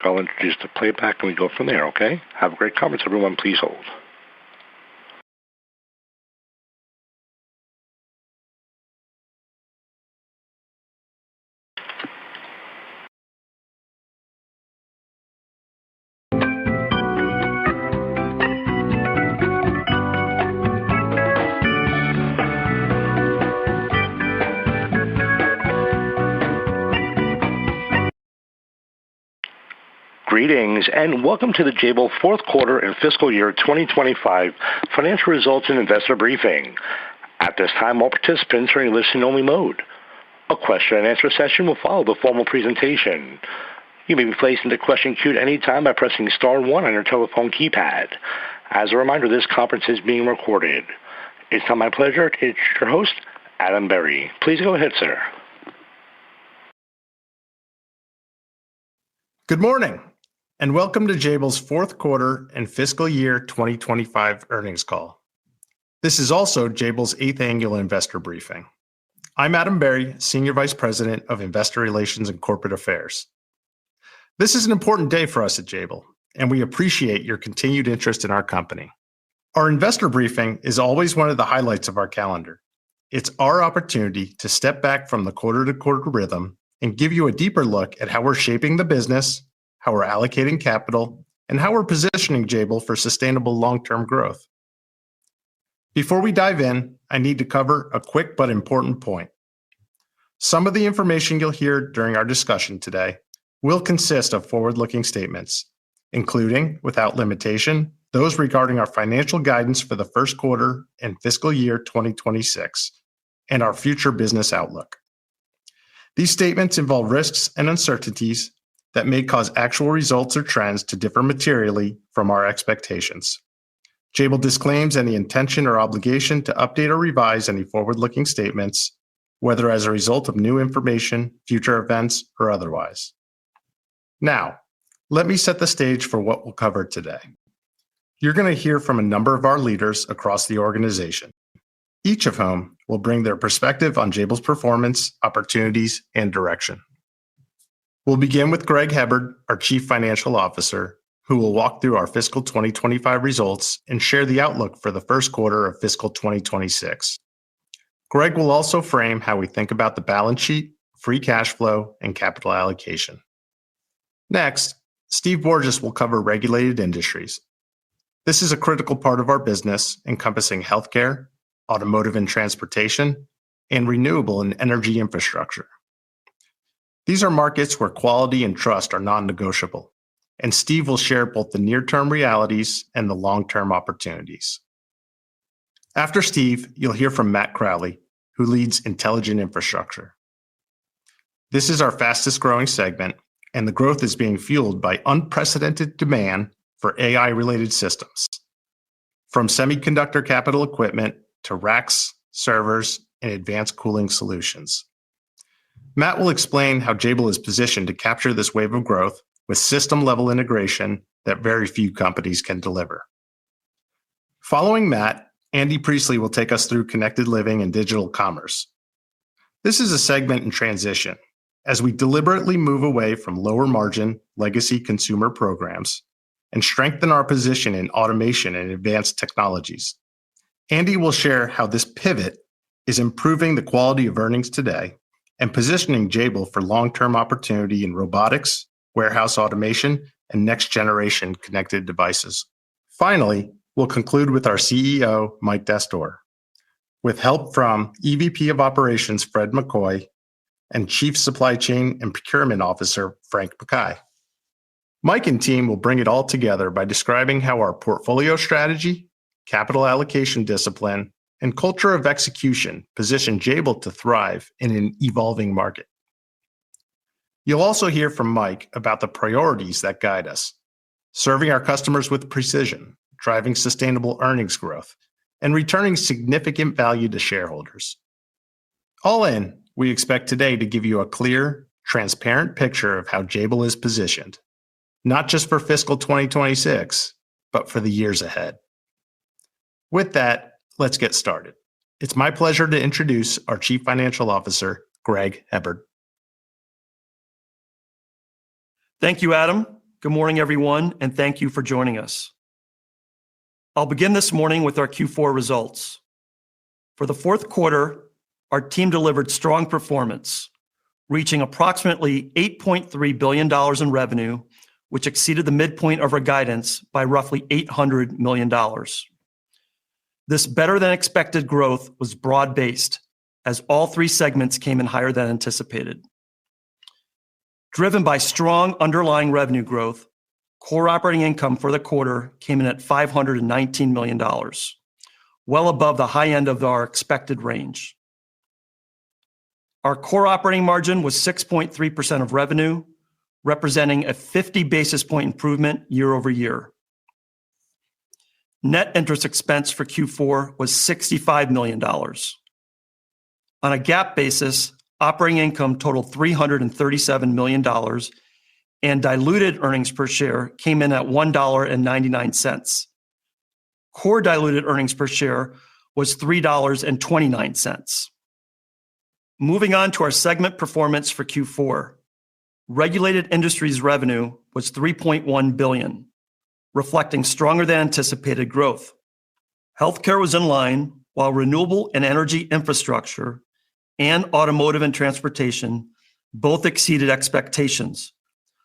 I'll introduce the playback and we go from there, okay? Have a great conference, everyone. Please hold. Greetings and welcome to the Jabil fourth quarter and fiscal year 2025 financial results and investor briefing. At this time, all participants are in listen-only mode. A question-and-answer session will follow the formal presentation. You may be placed into question queue at any time by pressing star 1 on your telephone keypad. As a reminder, this conference is being recorded. It's now my pleasure to introduce your host, Adam Berry. Please go ahead, sir. Good morning, and welcome to Jabil's fourth quarter and fiscal year 2025 earnings call. This is also Jabil's 8th annual investor briefing. I'm Adam Berry, Senior Vice President of Investor Relations and Corporate Affairs. This is an important day for us at Jabil, and we appreciate your continued interest in our company. Our investor briefing is always one of the highlights of our calendar. It's our opportunity to step back from the quarter-to-quarter rhythm and give you a deeper look at how we're shaping the business, how we're allocating capital, and how we're positioning Jabil for sustainable long-term growth. Before we dive in, I need to cover a quick but important point. Some of the information you'll hear during our discussion today will consist of forward-looking statements, including, without limitation, those regarding our financial guidance for the first quarter and fiscal year 2026, and our future business outlook. These statements involve risks and uncertainties that may cause actual results or trends to differ materially from our expectations. Jabil disclaims any intention or obligation to update or revise any forward-looking statements, whether as a result of new information, future events, or otherwise. Now, let me set the stage for what we'll cover today. You're going to hear from a number of our leaders across the organization, each of whom will bring their perspective on Jabil's performance, opportunities, and direction. We'll begin with Greg Hebard, our Chief Financial Officer, who will walk through our fiscal 2025 results and share the outlook for the first quarter of fiscal 2026. Greg will also frame how we think about the balance sheet, free cash flow, and capital allocation. Next, Steve Borges will cover regulated industries. This is a critical part of our business, encompassing healthcare, automotive and transportation, and renewable and energy infrastructure. These are markets where quality and trust are non-negotiable, and Steve will share both the near-term realities and the long-term opportunities. After Steve, you'll hear from Matt Crowley, who leads Intelligent Infrastructure. This is our fastest-growing segment, and the growth is being fueled by unprecedented demand for AI-related systems, from semiconductor capital equipment to racks, servers, and advanced cooling solutions. Matt will explain how Jabil is positioned to capture this wave of growth with system-level integration that very few companies can deliver. Following Matt, Andy Priestley will take us through connected living and digital commerce. This is a segment in transition as we deliberately move away from lower-margin legacy consumer programs and strengthen our position in automation and advanced technologies. Andy will share how this pivot is improving the quality of earnings today and positioning Jabil for long-term opportunity in robotics, warehouse automation, and next-generation connected devices. Finally, we'll conclude with our CEO, Mike Dastoor, with help from EVP of Operations, Fred McCoy, and Chief Supply Chain and Procurement Officer, Frank Mackay. Mike and team will bring it all together by describing how our portfolio strategy, capital allocation discipline, and culture of execution position Jabil to thrive in an evolving market. You'll also hear from Mike about the priorities that guide us, serving our customers with precision, driving sustainable earnings growth, and returning significant value to shareholders. All in, we expect today to give you a clear, transparent picture of how Jabil is positioned, not just for fiscal 2026, but for the years ahead. With that, let's get started. It's my pleasure to introduce our Chief Financial Officer, Greg Hebard. Thank you, Adam. Good morning, everyone, and thank you for joining us. I'll begin this morning with our Q4 results. For the fourth quarter, our team delivered strong performance, reaching approximately $8.3 billion in revenue, which exceeded the midpoint of our guidance by roughly $800 million. This better-than-expected growth was broad-based, as all three segments came in higher than anticipated. Driven by strong underlying revenue growth, core operating income for the quarter came in at $519 million, well above the high end of our expected range. Our core operating margin was 6.3% of revenue, representing a 50 basis point improvement year over year. Net interest expense for Q4 was $65 million. On a GAAP basis, operating income totaled $337 million, and diluted earnings per share came in at $1.99. Core diluted earnings per share was $3.29. Moving on to our segment performance for Q4, Regulated Industries revenue was $3.1 billion, reflecting stronger than anticipated growth. Healthcare was in line, while renewable and energy infrastructure and automotive and transportation both exceeded expectations,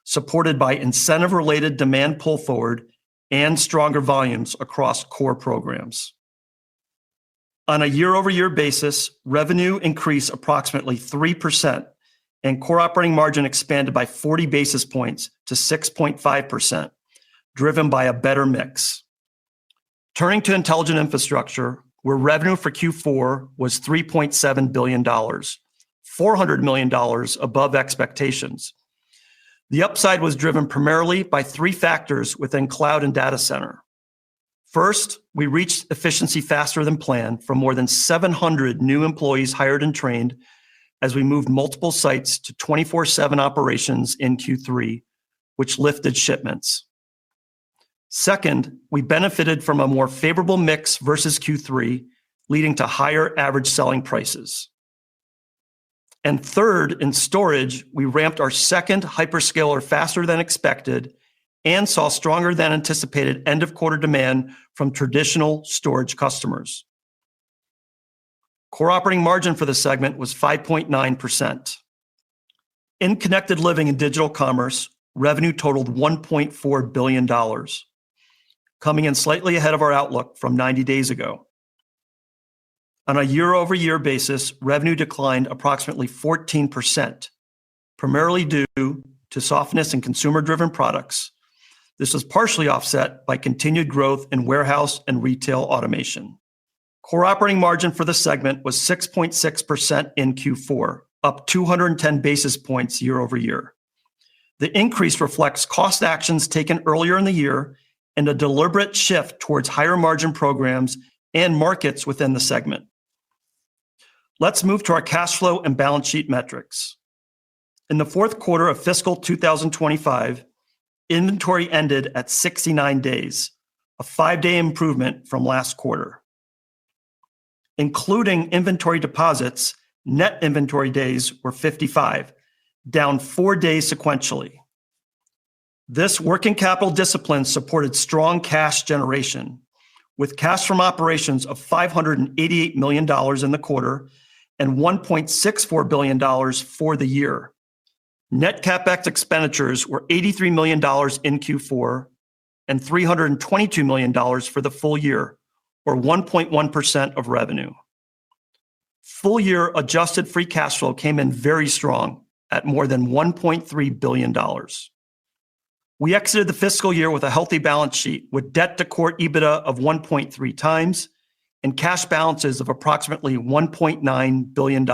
supported by incentive-related demand pull forward and stronger volumes across core programs. On a year-over-year basis, revenue increased approximately 3%, and core operating margin expanded by 40 basis points to 6.5%, driven by a better mix. Turning to Intelligent Infrastructure, where revenue for Q4 was $3.7 billion, $400 million above expectations. The upside was driven primarily by three factors within cloud and data center. First, we reached efficiency faster than planned from more than 700 new employees hired and trained as we moved multiple sites to 24/7 operations in Q3, which lifted shipments. Second, we benefited from a more favorable mix versus Q3, leading to higher average selling prices. And third, in storage, we ramped our second hyperscaler faster than expected and saw stronger than anticipated end-of-quarter demand from traditional storage customers. Core operating margin for the segment was 5.9%. In Connected Living and Digital Commerce, revenue totaled $1.4 billion, coming in slightly ahead of our outlook from 90 days ago. On a year-over-year basis, revenue declined approximately 14%, primarily due to softness in consumer-driven products. This was partially offset by continued growth in warehouse and retail automation. Core operating margin for the segment was 6.6% in Q4, up 210 basis points year over year. The increase reflects cost actions taken earlier in the year and a deliberate shift towards higher margin programs and markets within the segment. Let's move to our cash flow and balance sheet metrics. In the fourth quarter of fiscal 2025, inventory ended at 69 days, a 5-day improvement from last quarter. Including inventory deposits, net inventory days were 55, down 4 days sequentially. This working capital discipline supported strong cash generation, with cash from operations of $588 million in the quarter and $1.64 billion for the year. Net CapEx expenditures were $83 million in Q4 and $322 million for the full year, or 1.1% of revenue. Full-year adjusted free cash flow came in very strong at more than $1.3 billion. We exited the fiscal year with a healthy balance sheet with debt to core EBITDA of 1.3 times and cash balances of approximately $1.9 billion.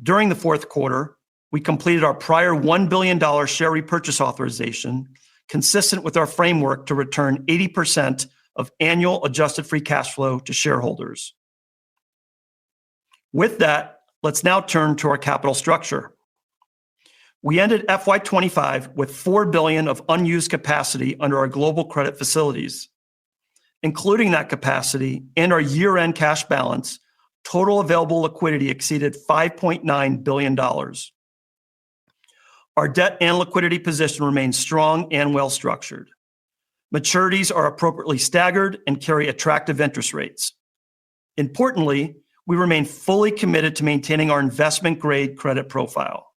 During the fourth quarter, we completed our prior $1 billion share repurchase authorization, consistent with our framework to return 80% of annual adjusted free cash flow to shareholders. With that, let's now turn to our capital structure. We ended FY25 with $4 billion of unused capacity under our global credit facilities. Including that capacity and our year-end cash balance, total available liquidity exceeded $5.9 billion. Our debt and liquidity position remains strong and well-structured. Maturities are appropriately staggered and carry attractive interest rates. Importantly, we remain fully committed to maintaining our investment-grade credit profile.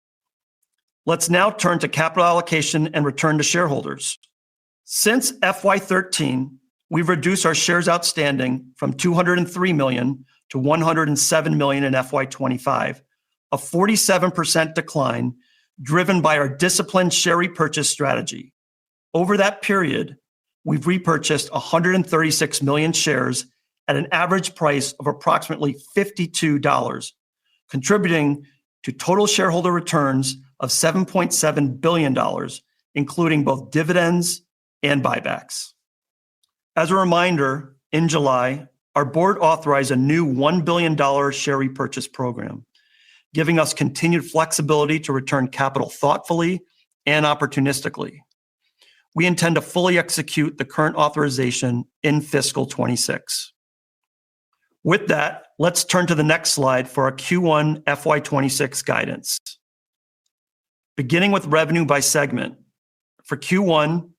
Let's now turn to capital allocation and return to shareholders. Since FY13, we've reduced our shares outstanding from 203 million to 107 million in FY25, a 47% decline driven by our disciplined share repurchase strategy. Over that period, we've repurchased 136 million shares at an average price of approximately $52, contributing to total shareholder returns of $7.7 billion, including both dividends and buybacks. As a reminder, in July, our board authorized a new $1 billion share repurchase program, giving us continued flexibility to return capital thoughtfully and opportunistically. We intend to fully execute the current authorization in fiscal 26. With that, let's turn to the next slide for our Q1 FY26 guidance. Beginning with revenue by segment. For Q1,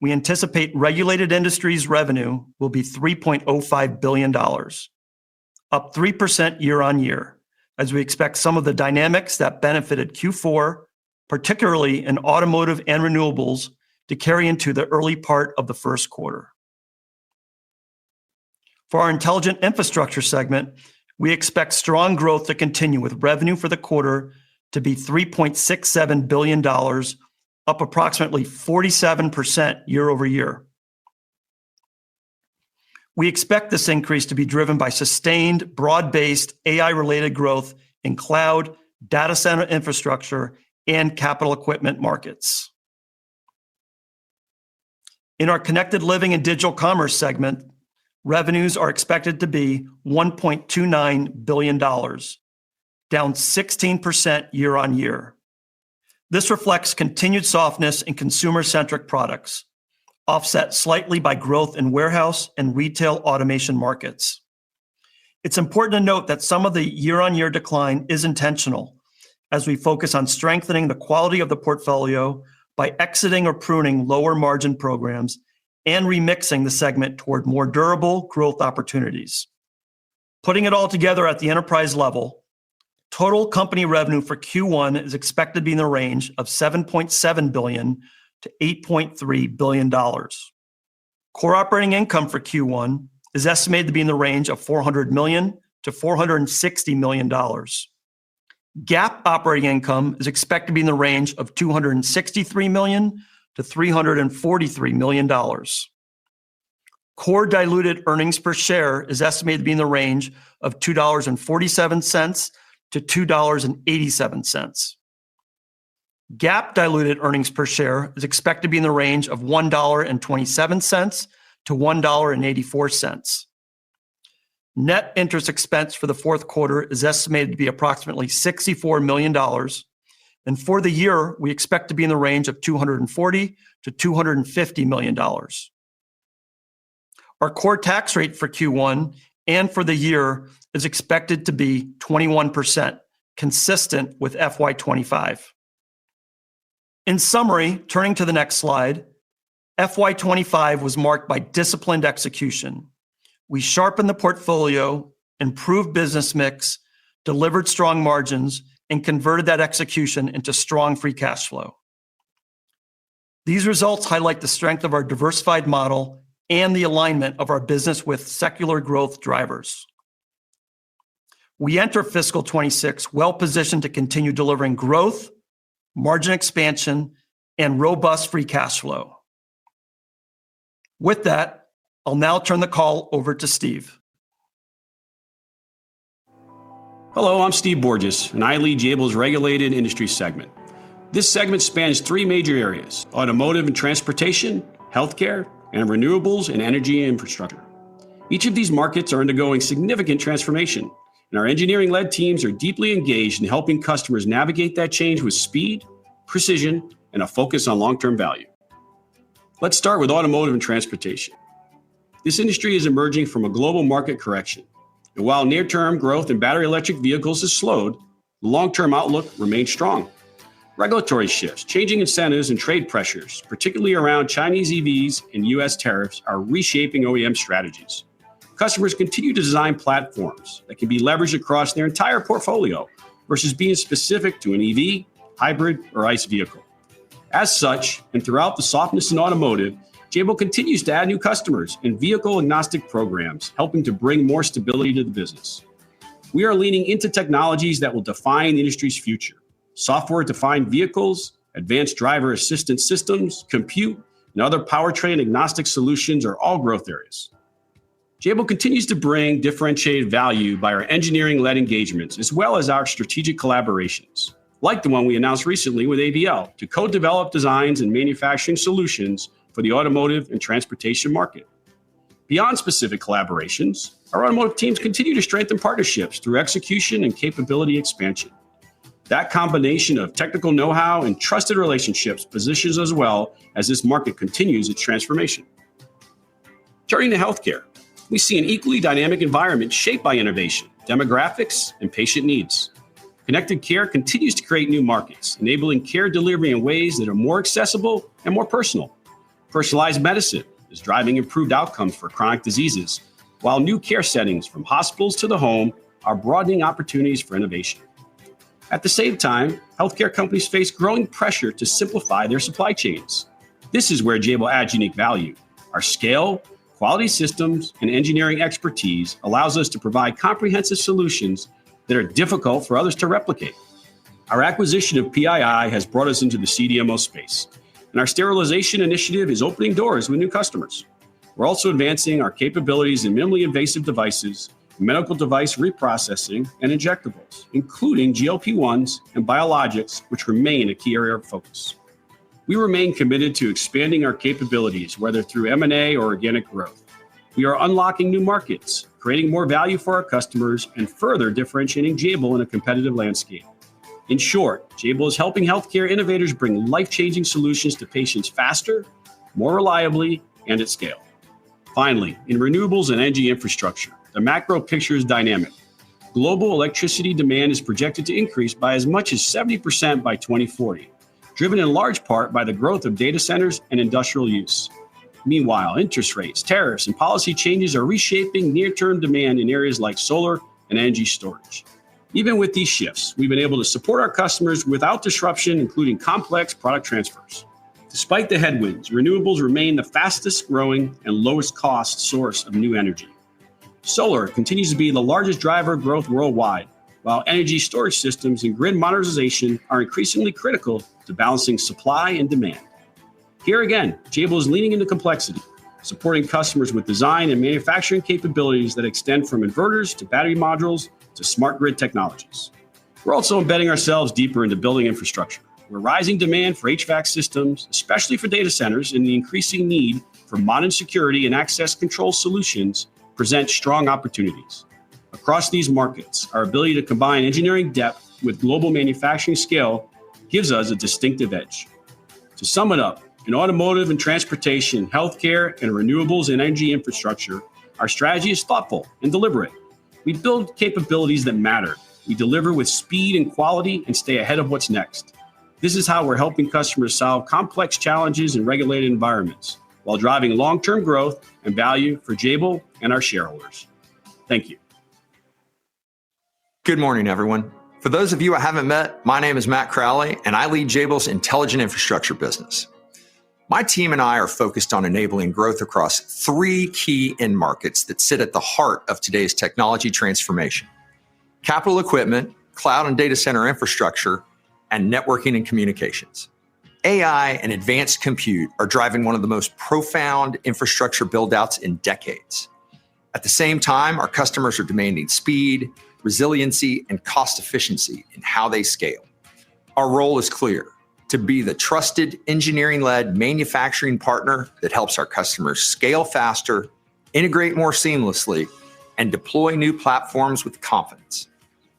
we anticipate regulated industries revenue will be $3.05 billion, up 3% year on year, as we expect some of the dynamics that benefited Q4, particularly in automotive and renewables, to carry into the early part of the first quarter. For our intelligent infrastructure segment, we expect strong growth to continue with revenue for the quarter to be $3.67 billion, up approximately 47% year over year. We expect this increase to be driven by sustained, broad-based AI-related growth in cloud, data center infrastructure, and capital equipment markets. In our connected living and digital commerce segment, revenues are expected to be $1.29 billion, down 16% year on year. This reflects continued softness in consumer-centric products, offset slightly by growth in warehouse and retail automation markets. It's important to note that some of the year-on-year decline is intentional, as we focus on strengthening the quality of the portfolio by exiting or pruning lower margin programs and remixing the segment toward more durable growth opportunities. Putting it all together at the enterprise level, total company revenue for Q1 is expected to be in the range of $7.7 billion to $8.3 billion. Core operating income for Q1 is estimated to be in the range of $400 million to $460 million. GAAP operating income is expected to be in the range of $263 million to $343 million. Core diluted earnings per share is estimated to be in the range of $2.47 to $2.87. GAAP diluted earnings per share is expected to be in the range of $1.27 to $1.84. Net interest expense for the fourth quarter is estimated to be approximately $64 million. And for the year, we expect to be in the range of $240 to $250 million. Our core tax rate for Q1 and for the year is expected to be 21%, consistent with FY25. In summary, turning to the next slide, FY25 was marked by disciplined execution. We sharpened the portfolio, improved business mix, delivered strong margins, and converted that execution into strong free cash flow. These results highlight the strength of our diversified model and the alignment of our business with secular growth drivers. We enter fiscal 26 well-positioned to continue delivering growth, margin expansion, and robust free cash flow. With that, I'll now turn the call over to Steve. Hello, I'm Steve Borges, and I lead Jabil's regulated industry segment. This segment spans three major areas: automotive and transportation, healthcare, and renewables and energy infrastructure. Each of these markets are undergoing significant transformation, and our engineering-led teams are deeply engaged in helping customers navigate that change with speed, precision, and a focus on long-term value. Let's start with automotive and transportation. This industry is emerging from a global market correction, and while near-term growth in battery electric vehicles has slowed, the long-term outlook remains strong. Regulatory shifts, changing incentives, and trade pressures, particularly around Chinese EVs and U.S. tariffs, are reshaping OEM strategies. Customers continue to design platforms that can be leveraged across their entire portfolio versus being specific to an EV, hybrid, or ICE vehicle. As such, and throughout the softness in automotive, Jabil continues to add new customers and vehicle-agnostic programs, helping to bring more stability to the business. We are leaning into technologies that will define the industry's future. Software-defined vehicles, advanced driver assistance systems, compute, and other powertrain-agnostic solutions are all growth areas. Jabil continues to bring differentiated value by our engineering-led engagements, as well as our strategic collaborations, like the one we announced recently with ABL, to co-develop designs and manufacturing solutions for the automotive and transportation market. Beyond specific collaborations, our automotive teams continue to strengthen partnerships through execution and capability expansion. That combination of technical know-how and trusted relationships positions us well as this market continues its transformation. Turning to healthcare, we see an equally dynamic environment shaped by innovation, demographics, and patient needs. Connected care continues to create new markets, enabling care delivery in ways that are more accessible and more personal. Personalized medicine is driving improved outcomes for chronic diseases, while new care settings from hospitals to the home are broadening opportunities for innovation. At the same time, healthcare companies face growing pressure to simplify their supply chains. This is where Jabil adds unique value. Our scale, quality systems, and engineering expertise allows us to provide comprehensive solutions that are difficult for others to replicate. Our acquisition of PII has brought us into the CDMO space, and our sterilization initiative is opening doors with new customers. We're also advancing our capabilities in minimally invasive devices, medical device reprocessing, and injectables, including GLP-1s and biologics, which remain a key area of focus. We remain committed to expanding our capabilities, whether through M&A or organic growth. We are unlocking new markets, creating more value for our customers, and further differentiating Jabil in a competitive landscape. In short, Jabil is helping healthcare innovators bring life-changing solutions to patients faster, more reliably, and at scale. Finally, in renewables and energy infrastructure, the macro picture is dynamic. Global electricity demand is projected to increase by as much as 70% by 2040, driven in large part by the growth of data centers and industrial use. Meanwhile, interest rates, tariffs, and policy changes are reshaping near-term demand in areas like solar and energy storage. Even with these shifts, we've been able to support our customers without disruption, including complex product transfers. Despite the headwinds, renewables remain the fastest growing and lowest cost source of new energy. Solar continues to be the largest driver of growth worldwide, while energy storage systems and grid modernization are increasingly critical to balancing supply and demand. Here again, Jabil is leaning into complexity, supporting customers with design and manufacturing capabilities that extend from inverters to battery modules to smart grid technologies. We're also embedding ourselves deeper into building infrastructure, where rising demand for HVAC systems, especially for data centers, and the increasing need for modern security and access control solutions present strong opportunities. Across these markets, our ability to combine engineering depth with global manufacturing scale gives us a distinctive edge. To sum it up, in automotive and transportation, healthcare, and renewables and energy infrastructure, our strategy is thoughtful and deliberate. We build capabilities that matter. We deliver with speed and quality and stay ahead of what's next. This is how we're helping customers solve complex challenges in regulated environments, while driving long-term growth and value for Jabil and our shareholders. Thank you. Good morning, everyone. For those of you I haven't met, my name is Matt Crowley, and I lead Jabil's intelligent infrastructure business. My team and I are focused on enabling growth across three key end markets that sit at the heart of today's technology transformation: capital equipment, cloud and data center infrastructure, and networking and communications. AI and advanced compute are driving one of the most profound infrastructure build-outs in decades. At the same time, our customers are demanding speed, resiliency, and cost efficiency in how they scale. Our role is clear: to be the trusted engineering-led manufacturing partner that helps our customers scale faster, integrate more seamlessly, and deploy new platforms with confidence.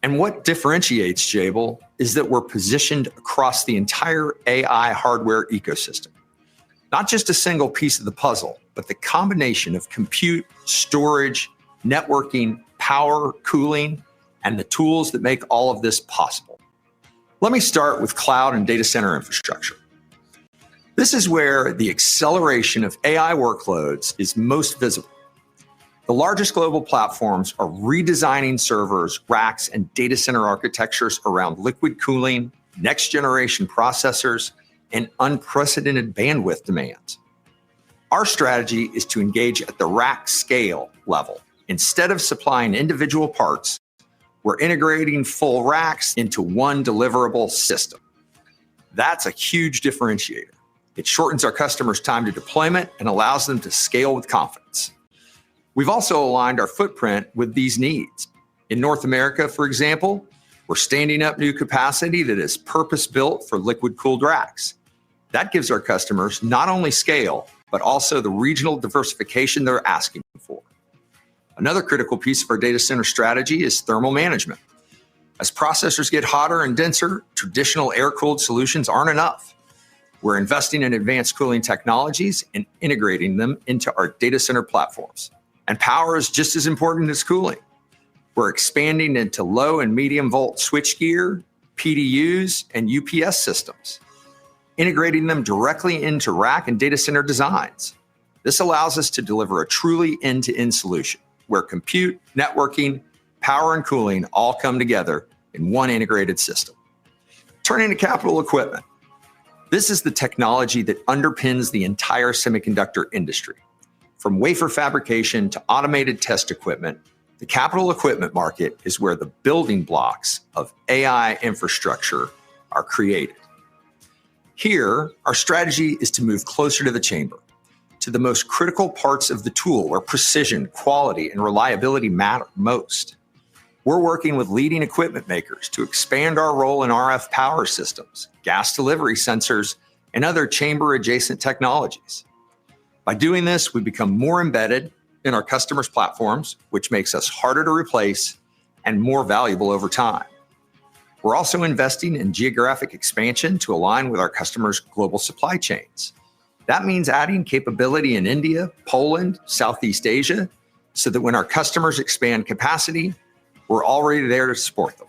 And what differentiates Jabil is that we're positioned across the entire AI hardware ecosystem. Not just a single piece of the puzzle, but the combination of compute, storage, networking, power, cooling, and the tools that make all of this possible. Let me start with cloud and data center infrastructure. This is where the acceleration of AI workloads is most visible. The largest global platforms are redesigning servers, racks, and data center architectures around liquid cooling, next-generation processors, and unprecedented bandwidth demands. Our strategy is to engage at the rack scale level. Instead of supplying individual parts, we're integrating full racks into one deliverable system. That's a huge differentiator. It shortens our customers' time to deployment and allows them to scale with confidence. We've also aligned our footprint with these needs. In North America, for example, we're standing up new capacity that is purpose-built for liquid-cooled racks. That gives our customers not only scale, but also the regional diversification they're asking for. Another critical piece of our data center strategy is thermal management. As processors get hotter and denser, traditional air-cooled solutions aren't enough. We're investing in advanced cooling technologies and integrating them into our data center platforms. And power is just as important as cooling. We're expanding into low and medium volt switchgear, PDUs, and UPS systems, integrating them directly into rack and data center designs. This allows us to deliver a truly end-to-end solution where compute, networking, power, and cooling all come together in one integrated system. Turning to capital equipment. This is the technology that underpins the entire semiconductor industry. From wafer fabrication to automated test equipment, the capital equipment market is where the building blocks of AI infrastructure are created. Here, our strategy is to move closer to the chamber, to the most critical parts of the tool where precision, quality, and reliability matter most. We're working with leading equipment makers to expand our role in RF power systems, gas delivery sensors, and other chamber-adjacent technologies. By doing this, we become more embedded in our customers' platforms, which makes us harder to replace and more valuable over time. We're also investing in geographic expansion to align with our customers' global supply chains. That means adding capability in India, Poland, Southeast Asia, so that when our customers expand capacity, we're already there to support them.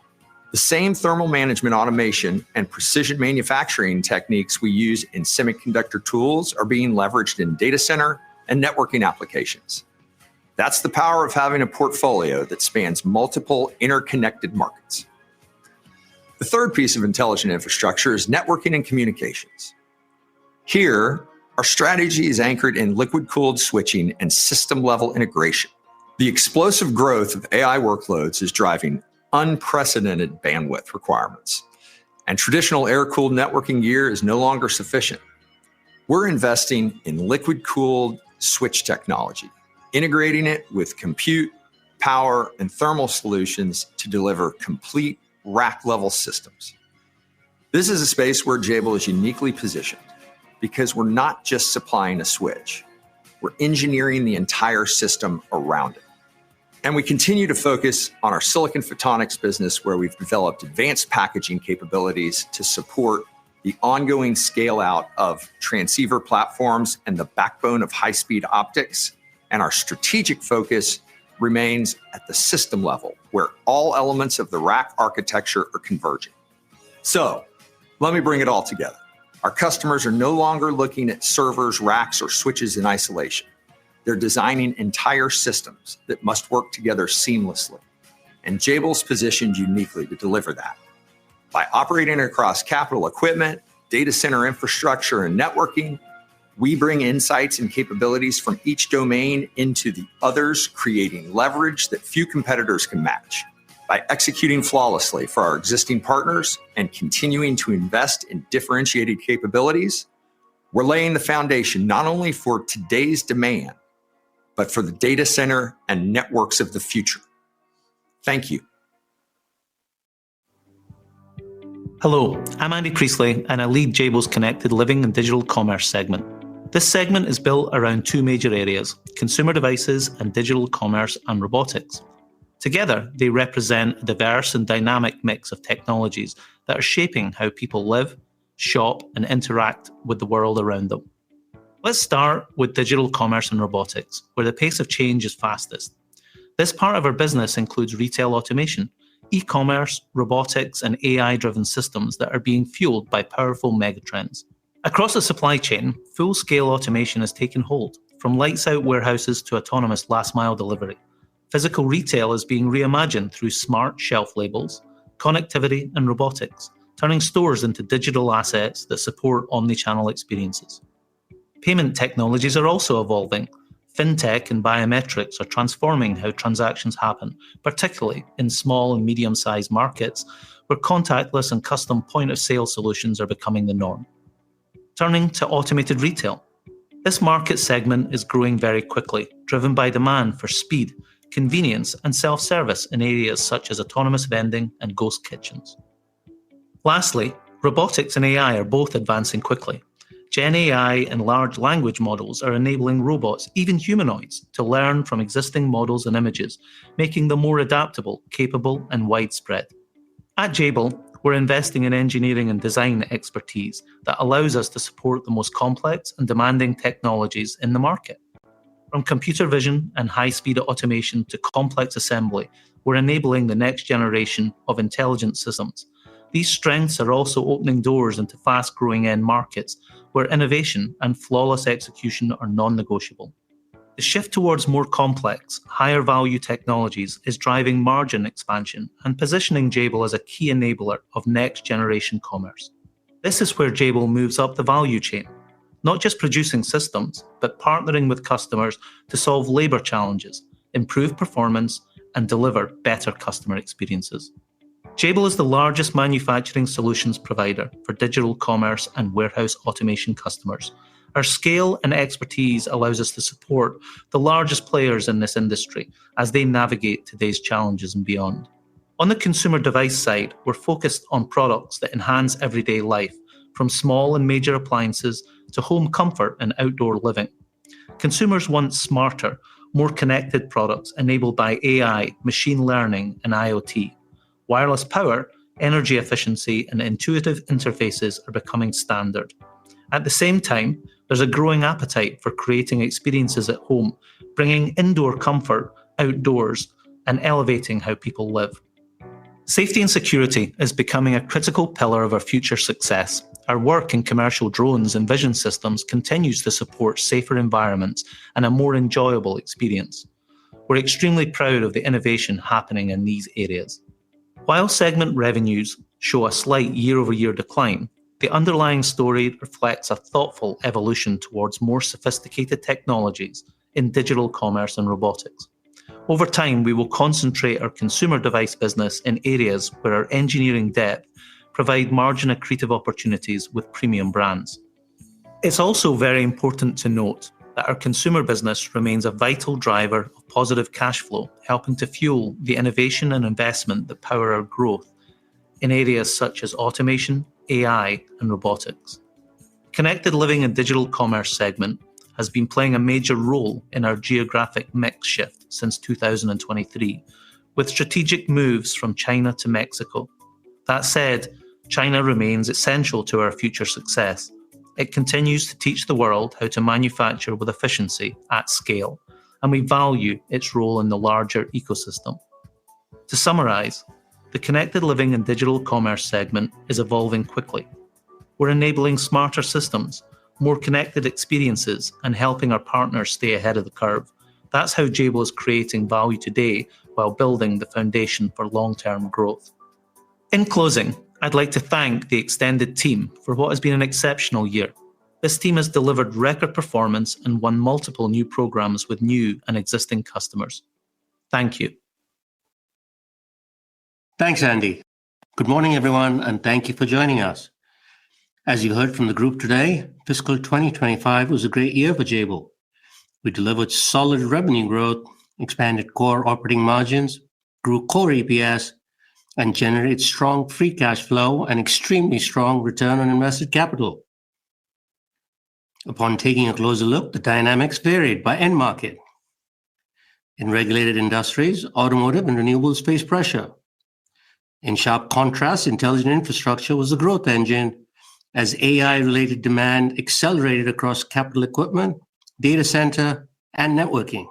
The same thermal management automation and precision manufacturing techniques we use in semiconductor tools are being leveraged in data center and networking applications. That's the power of having a portfolio that spans multiple interconnected markets. The third piece of intelligent infrastructure is networking and communications. Here, our strategy is anchored in liquid-cooled switching and system-level integration. The explosive growth of AI workloads is driving unprecedented bandwidth requirements, and traditional air-cooled networking gear is no longer sufficient. We're investing in liquid-cooled switch technology, integrating it with compute, power, and thermal solutions to deliver complete rack-level systems. This is a space where Jabil is uniquely positioned because we're not just supplying a switch, we're engineering the entire system around it. And we continue to focus on our silicon photonics business, where we've developed advanced packaging capabilities to support the ongoing scale out of transceiver platforms and the backbone of high-speed optics. And our strategic focus remains at the system level, where all elements of the rack architecture are converging. So let me bring it all together. Our customers are no longer looking at servers, racks, or switches in isolation. They're designing entire systems that must work together seamlessly. And Jabil's positioned uniquely to deliver that. By operating across capital equipment, data center infrastructure, and networking, we bring insights and capabilities from each domain into the others, creating leverage that few competitors can match. By executing flawlessly for our existing partners and continuing to invest in differentiated capabilities, we're laying the foundation not only for today's demand, but for the data center and networks of the future. Thank you. Hello, I'm Andy Priestley, and I lead Jabil's Connected Living and Digital Commerce segment. This segment is built around two major areas: consumer devices and digital commerce and robotics. Together, they represent a diverse and dynamic mix of technologies that are shaping how people live, shop, and interact with the world around them. Let's start with digital commerce and robotics, where the pace of change is fastest. This part of our business includes retail automation, e-commerce, robotics, and AI-driven systems that are being fueled by powerful megatrends. Across the supply chain, full-scale automation has taken hold, from lights-out warehouses to autonomous last-mile delivery. Physical retail is being reimagined through smart shelf labels, connectivity, and robotics, turning stores into digital assets that support omni-channel experiences. Payment technologies are also evolving. Fintech and biometrics are transforming how transactions happen, particularly in small and medium-sized markets where contactless and custom point-of-sale solutions are becoming the norm. Turning to automated retail. This market segment is growing very quickly, driven by demand for speed, convenience, and self-service in areas such as autonomous vending and ghost kitchens. Lastly, robotics and AI are both advancing quickly. Gen AI and large language models are enabling robots, even humanoids, to learn from existing models and images, making them more adaptable, capable, and widespread. At Jabil, we're investing in engineering and design expertise that allows us to support the most complex and demanding technologies in the market. From computer vision and high-speed automation to complex assembly, we're enabling the next generation of intelligent systems. These strengths are also opening doors into fast-growing end markets where innovation and flawless execution are non-negotiable. The shift towards more complex, higher-value technologies is driving margin expansion and positioning Jabil as a key enabler of next-generation commerce. This is where Jabil moves up the value chain, not just producing systems, but partnering with customers to solve labor challenges, improve performance, and deliver better customer experiences. Jabil is the largest manufacturing solutions provider for digital commerce and warehouse automation customers. Our scale and expertise allows us to support the largest players in this industry as they navigate today's challenges and beyond. On the consumer device side, we're focused on products that enhance everyday life, from small and major appliances to home comfort and outdoor living. Consumers want smarter, more connected products enabled by AI, machine learning, and IoT. Wireless power, energy efficiency, and intuitive interfaces are becoming standard. At the same time, there's a growing appetite for creating experiences at home, bringing indoor comfort outdoors and elevating how people live. Safety and security is becoming a critical pillar of our future success. Our work in commercial drones and vision systems continues to support safer environments and a more enjoyable experience. We're extremely proud of the innovation happening in these areas. While segment revenues show a slight year-over-year decline, the underlying story reflects a thoughtful evolution towards more sophisticated technologies in digital commerce and robotics. Over time, we will concentrate our consumer device business in areas where our engineering depth provide margin accretive opportunities with premium brands. It's also very important to note that our consumer business remains a vital driver of positive cash flow, helping to fuel the innovation and investment that power our growth in areas such as automation, AI, and robotics. Connected Living and Digital Commerce segment has been playing a major role in our geographic mix shift since 2023, with strategic moves from China to Mexico. That said, China remains essential to our future success. It continues to teach the world how to manufacture with efficiency at scale, and we value its role in the larger ecosystem. To summarize, the Connected Living and Digital Commerce segment is evolving quickly. We're enabling smarter systems, more connected experiences, and helping our partners stay ahead of the curve. That's how Jabil is creating value today while building the foundation for long-term growth. In closing, I'd like to thank the extended team for what has been an exceptional year. This team has delivered record performance and won multiple new programs with new and existing customers. Thank you. Thanks, Andy. Good morning, everyone, and thank you for joining us. As you heard from the group today, fiscal 2025 was a great year for Jabil. We delivered solid revenue growth, expanded core operating margins, grew core EPS, and generated strong free cash flow and extremely strong return on invested capital. Upon taking a closer look, the dynamics varied by end market. In regulated industries, automotive and renewables faced pressure. In sharp contrast, intelligent infrastructure was the growth engine as AI-related demand accelerated across capital equipment, data center, and networking.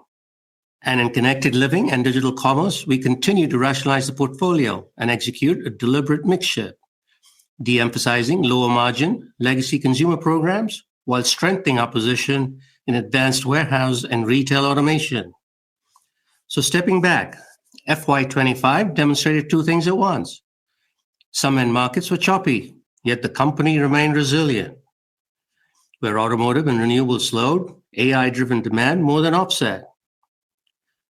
And in connected living and digital commerce, we continue to rationalize the portfolio and execute a deliberate mix shift, de-emphasizing lower margin legacy consumer programs while strengthening our position in advanced warehouse and retail automation. So stepping back, FY25 demonstrated two things at once. Some end markets were choppy, yet the company remained resilient. Where automotive and renewables slowed, AI-driven demand more than offset.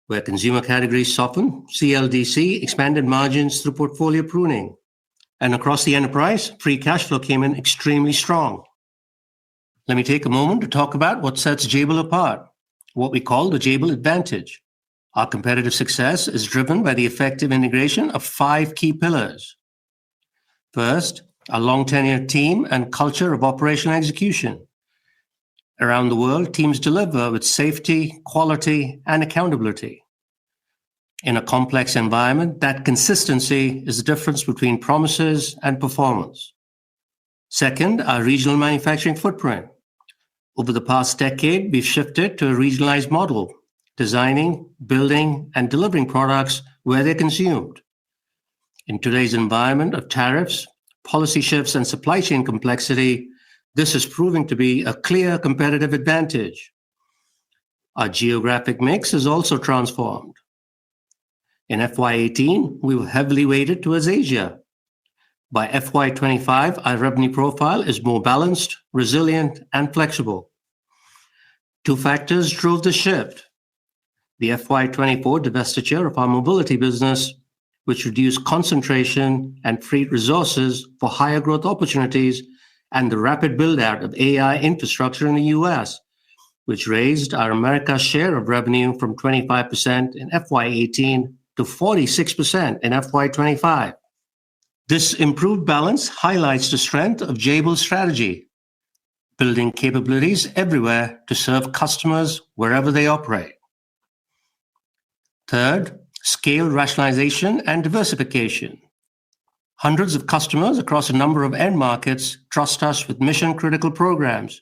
Where consumer categories softened, CLDC expanded margins through portfolio pruning. And across the enterprise, free cash flow came in extremely strong. Let me take a moment to talk about what sets Jabil apart, what we call the Jabil advantage. Our competitive success is driven by the effective integration of 5 key pillars. First, a long-tenured team and culture of operational execution. Around the world, teams deliver with safety, quality, and accountability. In a complex environment, that consistency is the difference between promises and performance. Second, our regional manufacturing footprint. Over the past decade, we've shifted to a regionalized model, designing, building, and delivering products where they're consumed. In today's environment of tariffs, policy shifts, and supply chain complexity, this is proving to be a clear competitive advantage. Our geographic mix is also transformed. In FY18, we were heavily weighted towards Asia. By FY25, our revenue profile is more balanced, resilient, and flexible. 2 factors drove the shift. The FY24 divestiture of our mobility business, which reduced concentration and freed resources for higher growth opportunities, and the rapid build-out of AI infrastructure in the US, which raised our Americas share of revenue from 25% in FY18 to 46% in FY25. This improved balance highlights the strength of Jabil's strategy, building capabilities everywhere to serve customers wherever they operate. Third, scale rationalization and diversification. Hundreds of customers across a number of end markets trust us with mission-critical programs.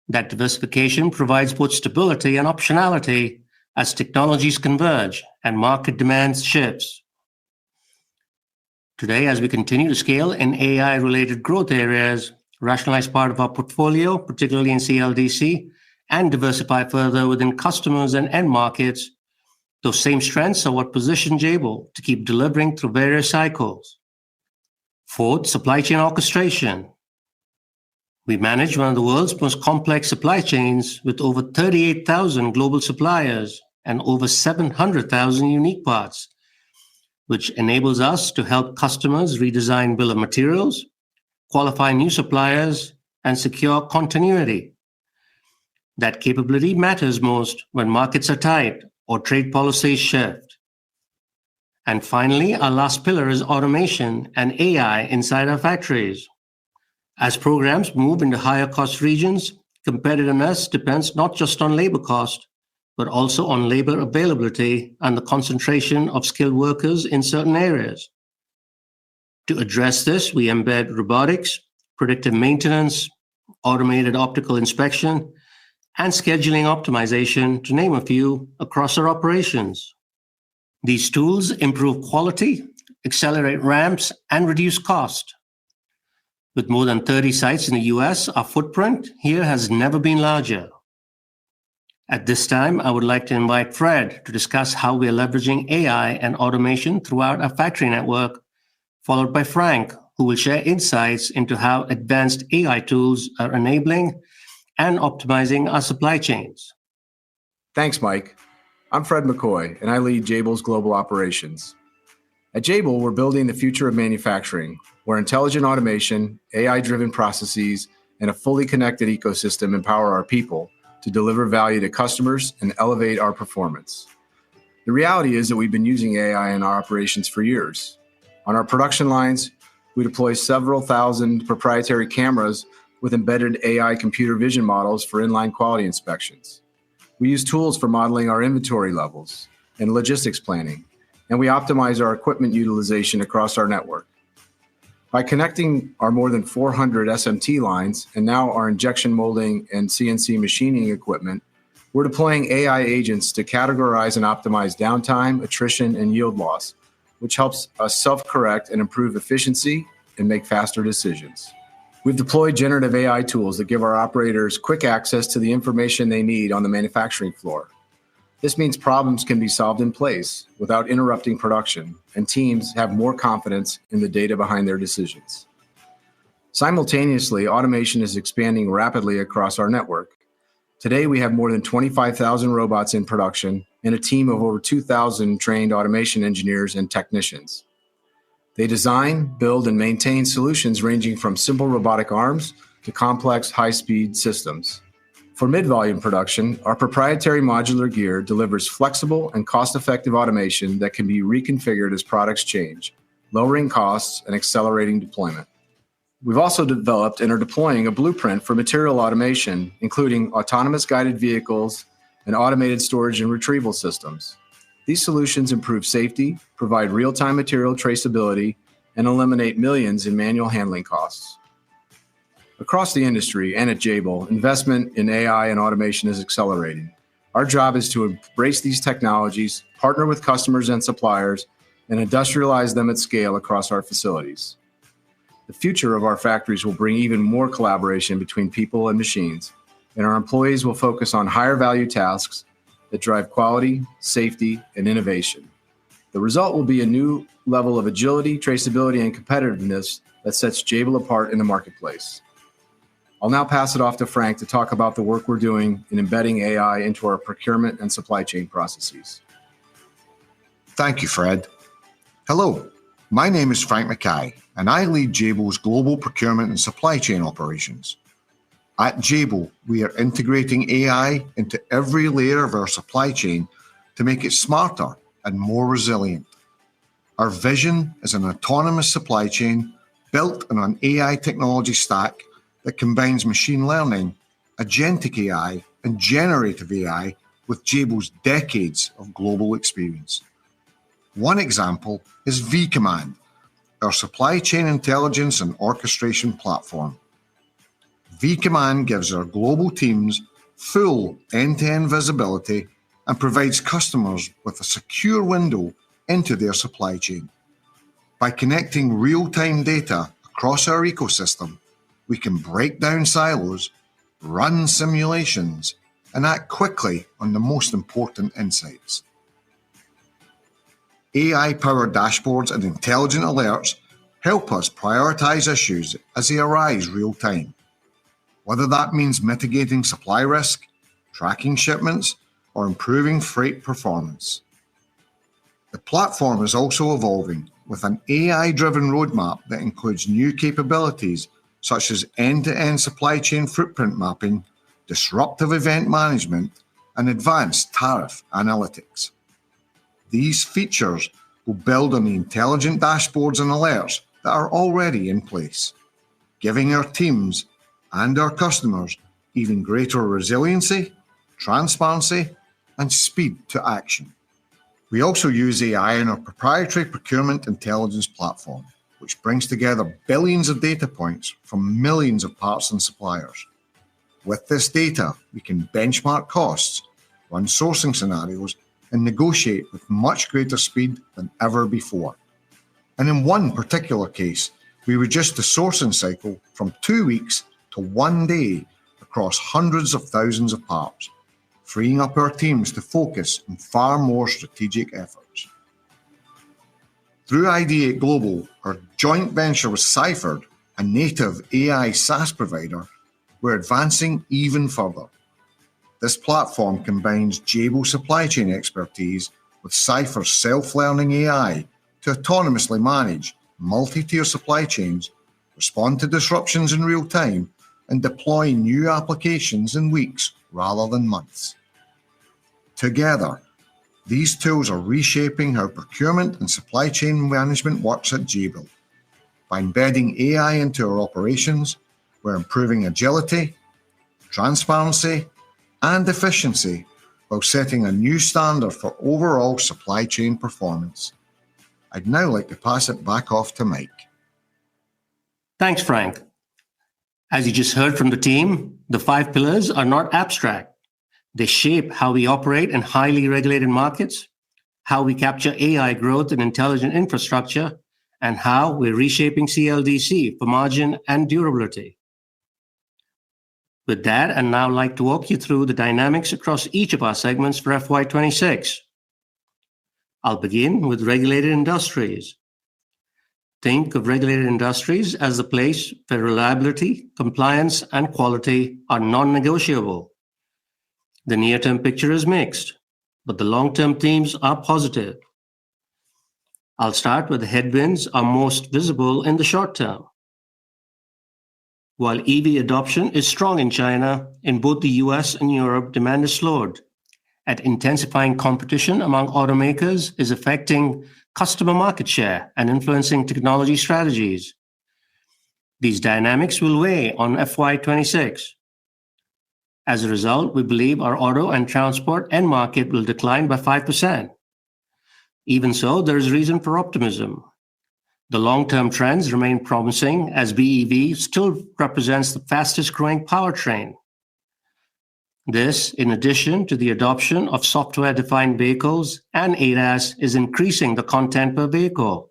That diversification provides both stability and optionality as technologies converge and market demand shifts. Today, as we continue to scale in AI-related growth areas, rationalize part of our portfolio, particularly in CLDC, and diversify further within customers and end markets, those same strengths are what position Jabil to keep delivering through various cycles. Fourth, supply chain orchestration. We manage one of the world's most complex supply chains with over 38,000 global suppliers and over 700,000 unique parts, which enables us to help customers redesign bill of materials, qualify new suppliers, and secure continuity. That capability matters most when markets are tight or trade policies shift. And finally, our last pillar is automation and AI inside our factories. As programs move into higher cost regions, competitiveness depends not just on labor cost, but also on labor availability and the concentration of skilled workers in certain areas. To address this, we embed robotics, predictive maintenance, automated optical inspection, and scheduling optimization, to name a few, across our operations. These tools improve quality, accelerate ramps, and reduce cost. With more than 30 sites in the US, our footprint here has never been larger. At this time, I would like to invite Fred to discuss how we are leveraging AI and automation throughout our factory network, followed by Frank, who will share insights into how advanced AI tools are enabling and optimizing our supply chains. Thanks, Mike. I'm Fred McCoy, and I lead Jabil's global operations. At Jabil, we're building the future of manufacturing, where intelligent automation, AI-driven processes, and a fully connected ecosystem empower our people to deliver value to customers and elevate our performance. The reality is that we've been using AI in our operations for years. On our production lines, we deploy several thousand proprietary cameras with embedded AI computer vision models for inline quality inspections. We use tools for modeling our inventory levels and logistics planning, and we optimize our equipment utilization across our network. By connecting our more than 400 SMT lines and now our injection molding and CNC machining equipment, We're deploying AI agents to categorize and optimize downtime, attrition, and yield loss, which helps us self-correct and improve efficiency and make faster decisions. We've deployed generative AI tools that give our operators quick access to the information they need on the manufacturing floor. This means problems can be solved in place without interrupting production, and teams have more confidence in the data behind their decisions. Simultaneously, automation is expanding rapidly across our network. Today, we have more than 25,000 robots in production and a team of over 2,000 trained automation engineers and technicians. They design, build, and maintain solutions ranging from simple robotic arms to complex high-speed systems. For mid-volume production, our proprietary modular gear delivers flexible and cost-effective automation that can be reconfigured as products change, lowering costs and accelerating deployment. We've also developed and are deploying a blueprint for material automation, including autonomous guided vehicles and automated storage and retrieval systems. These solutions improve safety, provide real-time material traceability, and eliminate millions in manual handling costs. Across the industry and at Jabil, investment in AI and automation is accelerating. Our job is to embrace these technologies, partner with customers and suppliers, and industrialize them at scale across our facilities. The future of our factories will bring even more collaboration between people and machines, and our employees will focus on higher value tasks that drive quality, safety, and innovation. The result will be a new level of agility, traceability, and competitiveness that sets Jabil apart in the marketplace. I'll now pass it off to Frank to talk about the work we're doing in embedding AI into our procurement and supply chain processes. Thank you, Fred. Hello, my name is Frank Mackay, and I lead Jabil's global procurement and supply chain operations. At Jabil, we are integrating AI into every layer of our supply chain to make it smarter and more resilient. Our vision is an autonomous supply chain built on an AI technology stack that combines machine learning, agentic AI, and generative AI with Jabil's decades of global experience. One example is vCommand, our supply chain intelligence and orchestration platform. vCommand gives our global teams full end-to-end visibility and provides customers with a secure window into their supply chain. By connecting real-time data across our ecosystem, we can break down silos, run simulations, and act quickly on the most important insights. AI-powered dashboards and intelligent alerts help us prioritize issues as they arise real-time, whether that means mitigating supply risk, tracking shipments, or improving freight performance. The platform is also evolving with an AI-driven roadmap that includes new capabilities such as end-to-end supply chain footprint mapping, disruptive event management, and advanced tariff analytics. These features will build on the intelligent dashboards and alerts that are already in place, giving our teams and our customers even greater resiliency, transparency, and speed to action. We also use AI in our proprietary procurement intelligence platform, which brings together billions of data points from millions of parts and suppliers. With this data, we can benchmark costs, run sourcing scenarios, and negotiate with much greater speed than ever before. And in one particular case, we reduced the sourcing cycle from 2 weeks to 1 day across hundreds of thousands of parts, freeing up our teams to focus on far more strategic efforts. Through Ideate Global, our joint venture with Cyphered, a native AI SaaS provider, we're advancing even further. This platform combines Jabil supply chain expertise with Cypher's self-learning AI to autonomously manage multi-tier supply chains, respond to disruptions in real time, and deploy new applications in weeks rather than months. Together, these tools are reshaping how procurement and supply chain management works at Jabil. By embedding AI into our operations, we're improving agility, transparency, and efficiency while setting a new standard for overall supply chain performance. I'd now like to pass it back off to Mike. Thanks, Frank. As you just heard from the team, the 5 pillars are not abstract. They shape how we operate in highly regulated markets, how we capture AI growth in intelligent infrastructure, and how we're reshaping CLDC for margin and durability. With that, I'd now like to walk you through the dynamics across each of our segments for FY26. I'll begin with regulated industries. Think of regulated industries as the place where reliability, compliance, and quality are non-negotiable. The near-term picture is mixed, but the long-term themes are positive. I'll start with the headwinds are most visible in the short term. While EV adoption is strong in China, in both the US and Europe, demand is slowed. And intensifying competition among automakers is affecting customer market share and influencing technology strategies. These dynamics will weigh on FY26. As a result, we believe our auto and transport end market will decline by 5%. Even so, there is reason for optimism. The long-term trends remain promising as BEV still represents the fastest growing powertrain. This, in addition to the adoption of software-defined vehicles and ADAS, is increasing the content per vehicle.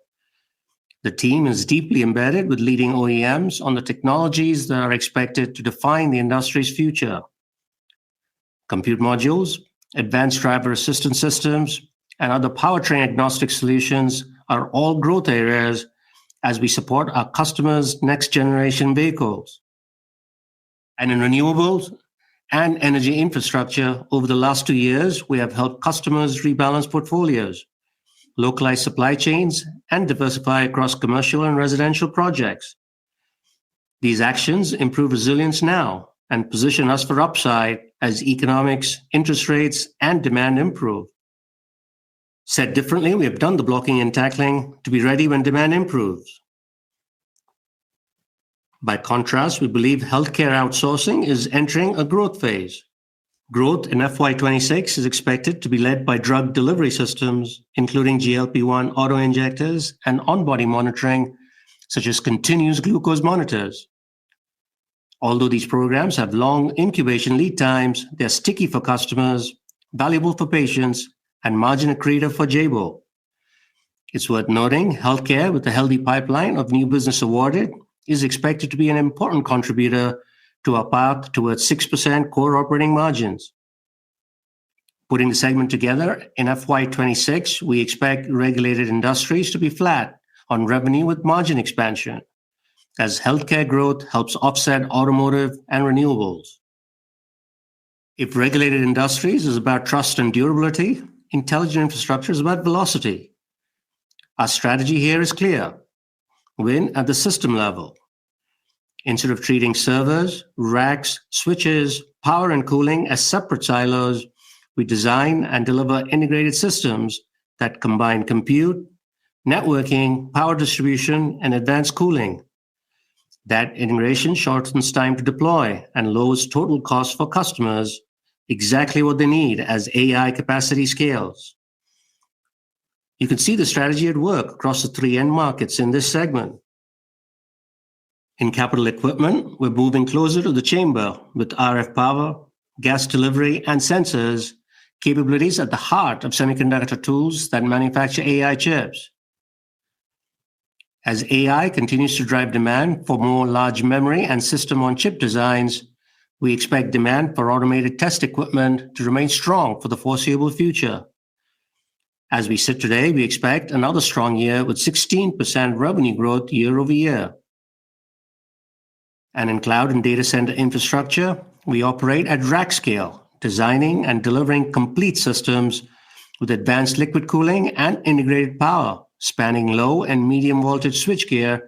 The team is deeply embedded with leading OEMs on the technologies that are expected to define the industry's future. Compute modules, advanced driver assistance systems, and other powertrain agnostic solutions are all growth areas as we support our customers' next generation vehicles. And in renewables and energy infrastructure, over the last 2 years, we have helped customers rebalance portfolios, localize supply chains, and diversify across commercial and residential projects. These actions improve resilience now and position us for upside as economics, interest rates, and demand improve. Said differently, we have done the blocking and tackling to be ready when demand improves. By contrast, we believe healthcare outsourcing is entering a growth phase. Growth in FY26 is expected to be led by drug delivery systems, including GLP-1 auto-injectors and on-body monitoring, such as continuous glucose monitors. Although these programs have long incubation lead times, they're sticky for customers, valuable for patients, and margin accretive for Jabil. It's worth noting, healthcare, with a healthy pipeline of new business awarded, is expected to be an important contributor to our path towards 6% core operating margins. Putting the segment together, in FY26, we expect regulated industries to be flat on revenue with margin expansion, as healthcare growth helps offset automotive and renewables. If regulated industries is about trust and durability, intelligent infrastructure is about velocity. Our strategy here is clear. Win at the system level. Instead of treating servers, racks, switches, power, and cooling as separate silos, we design and deliver integrated systems that combine compute, networking, power distribution, and advanced cooling. That integration shortens time to deploy and lowers total cost for customers, exactly what they need as AI capacity scales. You can see the strategy at work across the 3 end markets in this segment. In capital equipment, we're moving closer to the chamber with RF power, gas delivery, and sensors, capabilities at the heart of semiconductor tools that manufacture AI chips. As AI continues to drive demand for more large memory and system-on-chip designs, we expect demand for automated test equipment to remain strong for the foreseeable future. As we sit today, we expect another strong year with 16% revenue growth year over year. And in cloud and data center infrastructure, we operate at rack scale, designing and delivering complete systems with advanced liquid cooling and integrated power, spanning low and medium voltage switchgear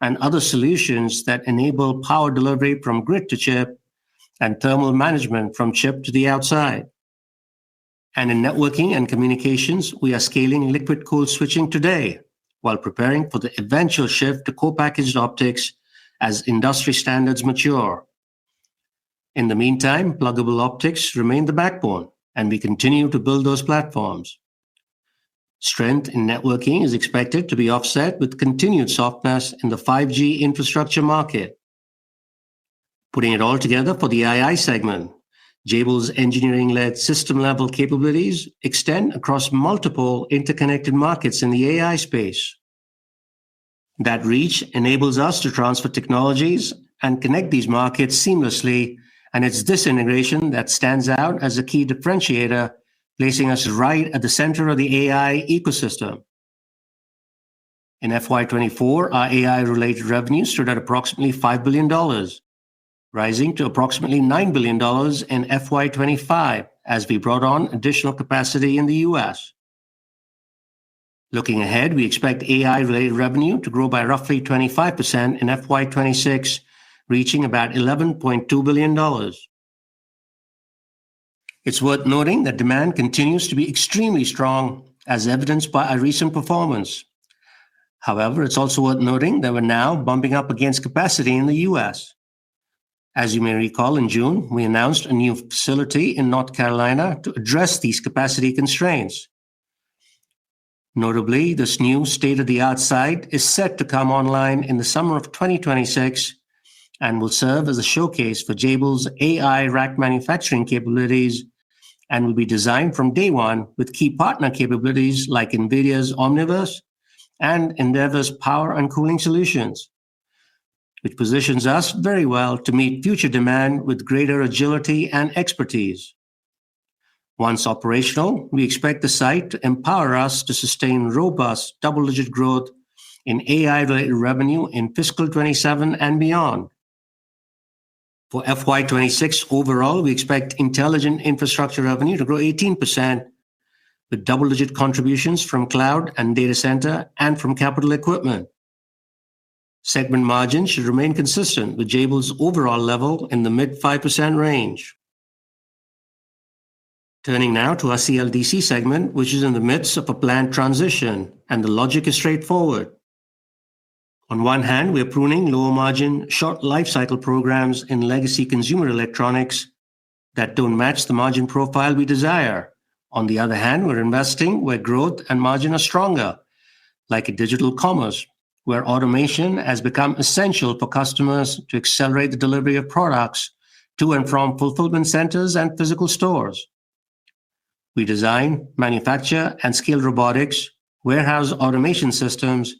and other solutions that enable power delivery from grid to chip and thermal management from chip to the outside. And in networking and communications, we are scaling liquid-cooled switching today while preparing for the eventual shift to co-packaged optics as industry standards mature. In the meantime, pluggable optics remain the backbone, and we continue to build those platforms. Strength in networking is expected to be offset with continued softness in the 5G infrastructure market. Putting it all together for the II segment, Jabil's engineering-led system-level capabilities extend across multiple interconnected markets in the AI space. That reach enables us to transfer technologies and connect these markets seamlessly, and it's this integration that stands out as a key differentiator, placing us right at the center of the AI ecosystem. In FY24, our AI-related revenue stood at approximately $5 billion, rising to approximately $9 billion in FY25 as we brought on additional capacity in the US. Looking ahead, we expect AI-related revenue to grow by roughly 25% in FY26, reaching about $11.2 billion. It's worth noting that demand continues to be extremely strong, as evidenced by our recent performance. However, it's also worth noting that we're now bumping up against capacity in the US. As you may recall, in June, we announced a new facility in North Carolina to address these capacity constraints. Notably, this new state-of-the-art site is set to come online in the summer of 2026 and will serve as a showcase for Jabil's AI rack manufacturing capabilities and will be designed from day one with key partner capabilities like NVIDIA's Omniverse and Endeavor's power and cooling solutions, which positions us very well to meet future demand with greater agility and expertise. Once operational, we expect the site to empower us to sustain robust double-digit growth in AI-related revenue in fiscal 27 and beyond. For FY26 overall, we expect intelligent infrastructure revenue to grow 18%, with double-digit contributions from cloud and data center and from capital equipment. Segment margins should remain consistent with Jabil's overall level in the mid 5% range. Turning now to our CLDC segment, which is in the midst of a planned transition, and the logic is straightforward. On one hand, we are pruning lower-margin, short lifecycle programs in legacy consumer electronics that don't match the margin profile we desire. On the other hand, we're investing where growth and margin are stronger, like in digital commerce, where automation has become essential for customers to accelerate the delivery of products to and from fulfillment centers and physical stores. We design, manufacture, and scale robotics, warehouse automation systems,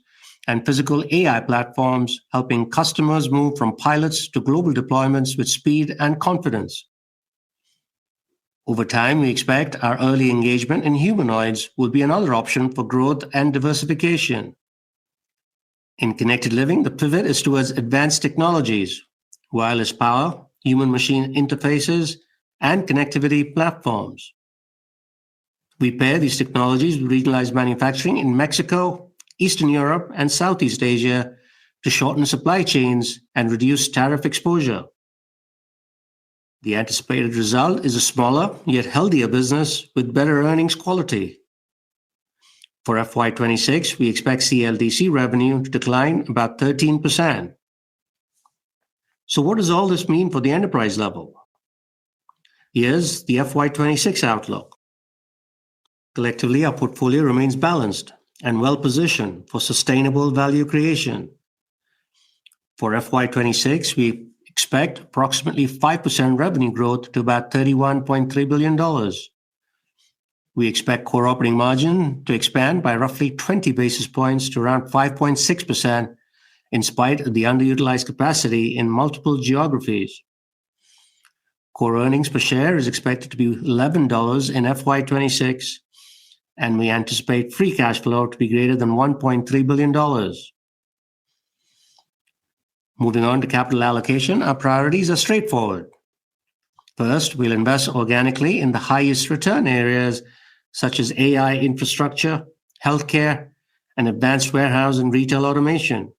and physical AI platforms, helping customers move from pilots to global deployments with speed and confidence. Over time, we expect our early engagement in humanoids will be another option for growth and diversification. In connected living, the pivot is towards advanced technologies, wireless power, human-machine interfaces, and connectivity platforms. We pair these technologies with regionalized manufacturing in Mexico, Eastern Europe, and Southeast Asia to shorten supply chains and reduce tariff exposure. The anticipated result is a smaller yet healthier business with better earnings quality. For FY26, we expect CLDC revenue to decline about 13%. So what does all this mean for the enterprise level? Here's the FY26 outlook. Collectively, our portfolio remains balanced and well-positioned for sustainable value creation. For FY26, we expect approximately 5% revenue growth to about $31.3 billion. We expect core operating margin to expand by roughly 20 basis points to around 5.6%, in spite of the underutilized capacity in multiple geographies. Core earnings per share is expected to be $11 in FY26, and we anticipate free cash flow to be greater than $1.3 billion. Moving on to capital allocation, our priorities are straightforward. First, we'll invest organically in the highest return areas such as AI infrastructure, healthcare, and advanced warehouse and retail automation.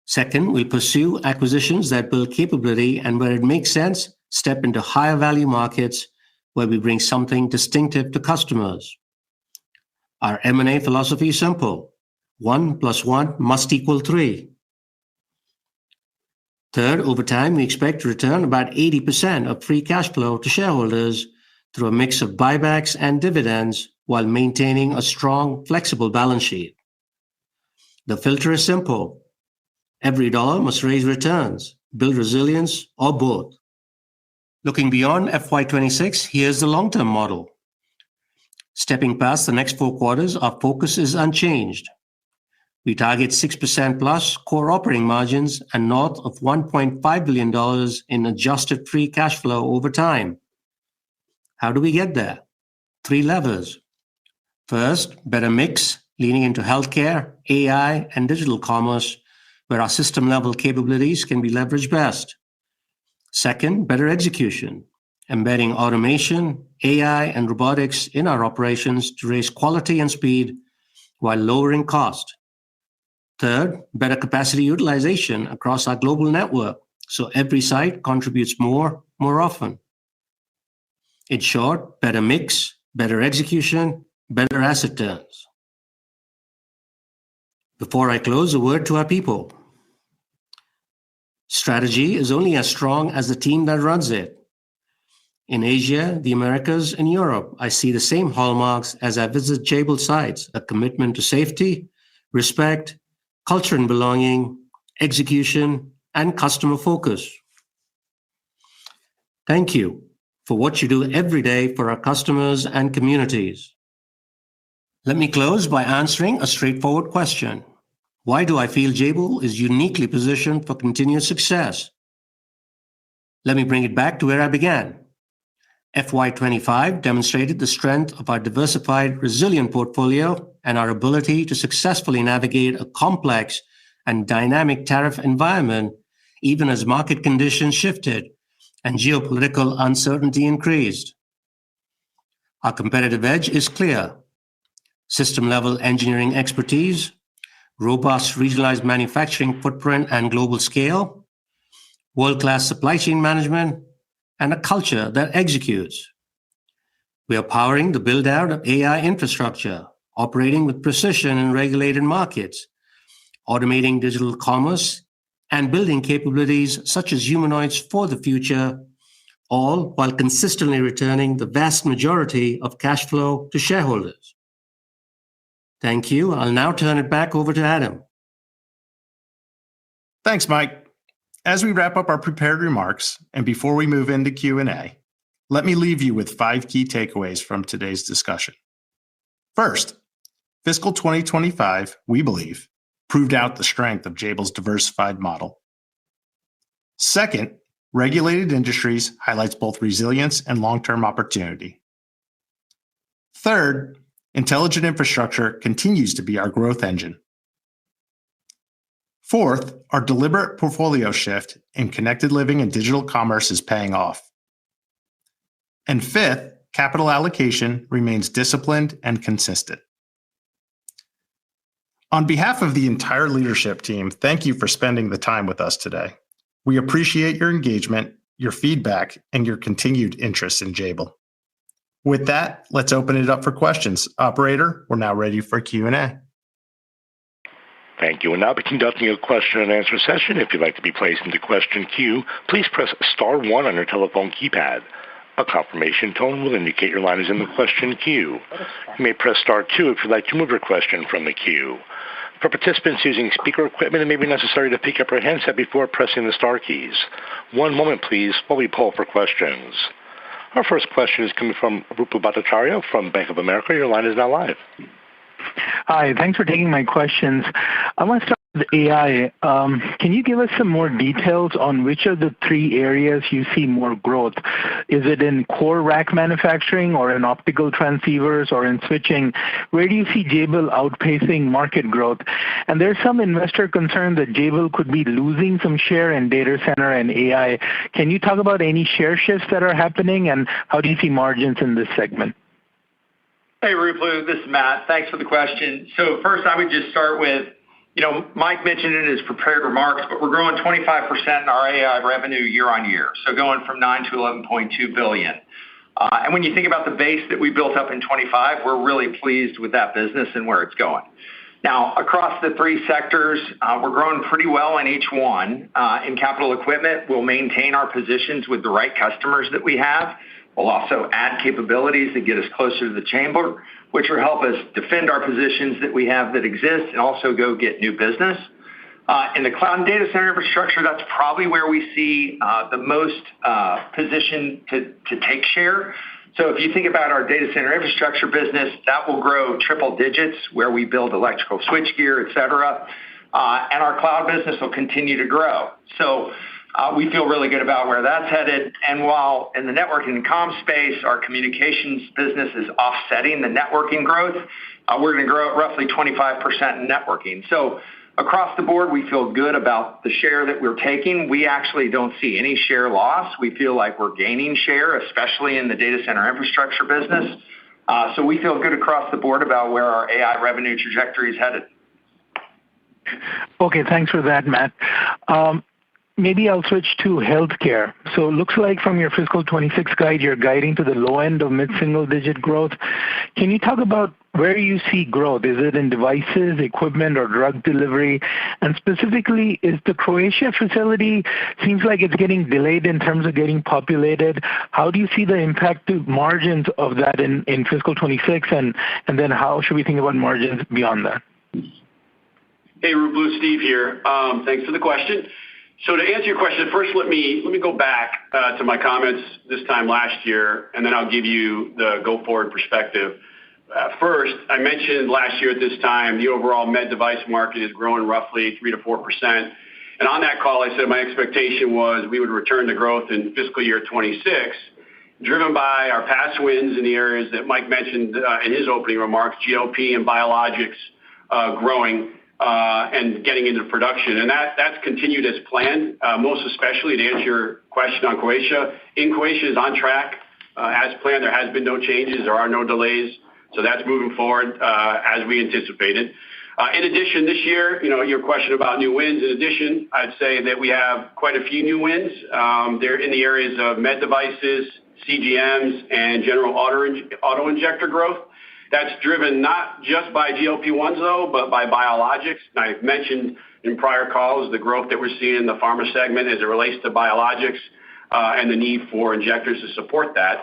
Second, we'll pursue acquisitions that build capability and, where it makes sense, step into higher value markets where we bring something distinctive to customers. Our M&A philosophy is simple. 1 + 1 must equal 3. Third, over time, we expect to return about 80% of free cash flow to shareholders through a mix of buybacks and dividends while maintaining a strong, flexible balance sheet. The filter is simple. Every dollar must raise returns, build resilience, or both. Looking beyond FY26, here's the long-term model. Stepping past the next 4 quarters, our focus is unchanged. We target 6% plus core operating margins and north of $1.5 billion in adjusted free cash flow over time. How do we get there? 3 levers. First, better mix, leaning into healthcare, AI, and digital commerce, where our system-level capabilities can be leveraged best. Second, better execution, embedding automation, AI, and robotics in our operations to raise quality and speed while lowering cost. Third, better capacity utilization across our global network, so every site contributes more often. In short, better mix, better execution, better asset turns. Before I close, a word to our people. Strategy is only as strong as the team that runs it. In Asia, the Americas, and Europe, I see the same hallmarks as I visit Jabil sites: a commitment to safety, respect, culture and belonging, execution, and customer focus. Thank you for what you do every day for our customers and communities. Let me close by answering a straightforward question. Why do I feel Jabil is uniquely positioned for continued success? Let me bring it back to where I began. FY25 demonstrated the strength of our diversified, resilient portfolio and our ability to successfully navigate a complex and dynamic tariff environment, even as market conditions shifted and geopolitical uncertainty increased. Our competitive edge is clear: system-level engineering expertise, robust regionalized manufacturing footprint and global scale, world-class supply chain management, and a culture that executes. We are powering the build-out of AI infrastructure, operating with precision in regulated markets, automating digital commerce, and building capabilities such as humanoids for the future, all while consistently returning the vast majority of cash flow to shareholders. Thank you. I'll now turn it back over to Adam. Thanks, Mike. As we wrap up our prepared remarks, and before we move into Q&A, let me leave you with 5 key takeaways from today's discussion. First, fiscal 2025, we believe, proved out the strength of Jabil's diversified model. Second, regulated industries highlights both resilience and long-term opportunity. Third, intelligent infrastructure continues to be our growth engine. Fourth, our deliberate portfolio shift in connected living and digital commerce is paying off. And fifth, capital allocation remains disciplined and consistent. On behalf of the entire leadership team, thank you for spending the time with us today. We appreciate your engagement, your feedback, and your continued interest in Jabil. With that, let's open it up for questions. Operator, we're now ready for Q&A. Thank you. We'll now be conducting a question and answer session. If you'd like to be placed into question queue, please press star 1 on your telephone keypad. A confirmation tone will indicate your line is in the question queue. You may press star 2 if you'd like to move your question from the queue. For participants using speaker equipment, it may be necessary to pick up your handset before pressing the star keys. One moment, please, while we poll for questions. Our first question is coming from Ruplu Bhattacharya from Bank of America. Your line is now live. Hi, thanks for taking my questions. I want to start with AI. Can you give us some more details on which of the 3 areas you see more growth? Is it in core rack manufacturing or in optical transceivers or in switching? Where do you see Jabil outpacing market growth? And there's some investor concern that Jabil could be losing some share in data center and AI. Can you talk about any share shifts that are happening, and how do you see margins in this segment? Hey, Ruplu, this is Matt. Thanks for the question. So first, I would just start with, Mike mentioned it in his prepared remarks, but we're growing 25% in our AI revenue year on year. So going from $9 to $11.2 billion. And when you think about the base that we built up in 25, we're really pleased with that business and where it's going. Now, across the 3 sectors, we're growing pretty well in each one. In capital equipment, we'll maintain our positions with the right customers that we have. We'll also add capabilities that get us closer to the chamber, which will help us defend our positions that we have that exist and also go get new business. In the cloud and data center infrastructure, that's probably where we see the most position to take share. So if you think about our data center infrastructure business, that will grow triple digits where we build electrical switchgear, et cetera. And our cloud business will continue to grow. So we feel really good about where that's headed. And while in the networking and comm space, our communications business is offsetting the networking growth, we're going to grow at roughly 25% in networking. So across the board, we feel good about the share that we're taking. We actually don't see any share loss. We feel like we're gaining share, especially in the data center infrastructure business. So we feel good across the board about where our AI revenue trajectory is headed. Okay, thanks for that, Matt. Maybe I'll switch to healthcare. So it looks like from your fiscal 26 guide, you're guiding to the low end of mid-single digit growth. Can you talk about where you see growth? Is it in devices, equipment, or drug delivery? And specifically, is the Croatia facility, seems like it's getting delayed in terms of getting populated. How do you see the impact to margins of that in fiscal 26? And then how should we think about margins beyond that? Hey, Ruplu, Steve here. Thanks for the question. So to answer your question, first let me go back to my comments this time last year, and then I'll give you the go-forward perspective. First, I mentioned last year at this time, the overall med device market is growing roughly 3 to 4%. And on that call, I said my expectation was we would return to growth in fiscal year 26, driven by our past wins in the areas that Mike mentioned in his opening remarks, GLP and biologics growing and getting into production. And that's continued as planned, most especially to answer your question on Croatia. Croatia is on track as planned. There has been no changes. There are no delays. So that's moving forward as we anticipated. In addition, this year, your question about new wins, in addition, I'd say that we have quite a few new wins. They're in the areas of med devices, CGMs, and general auto injector growth. That's driven not just by GLP-1s, though, but by biologics. And I've mentioned in prior calls the growth that we're seeing in the pharma segment as it relates to biologics and the need for injectors to support that.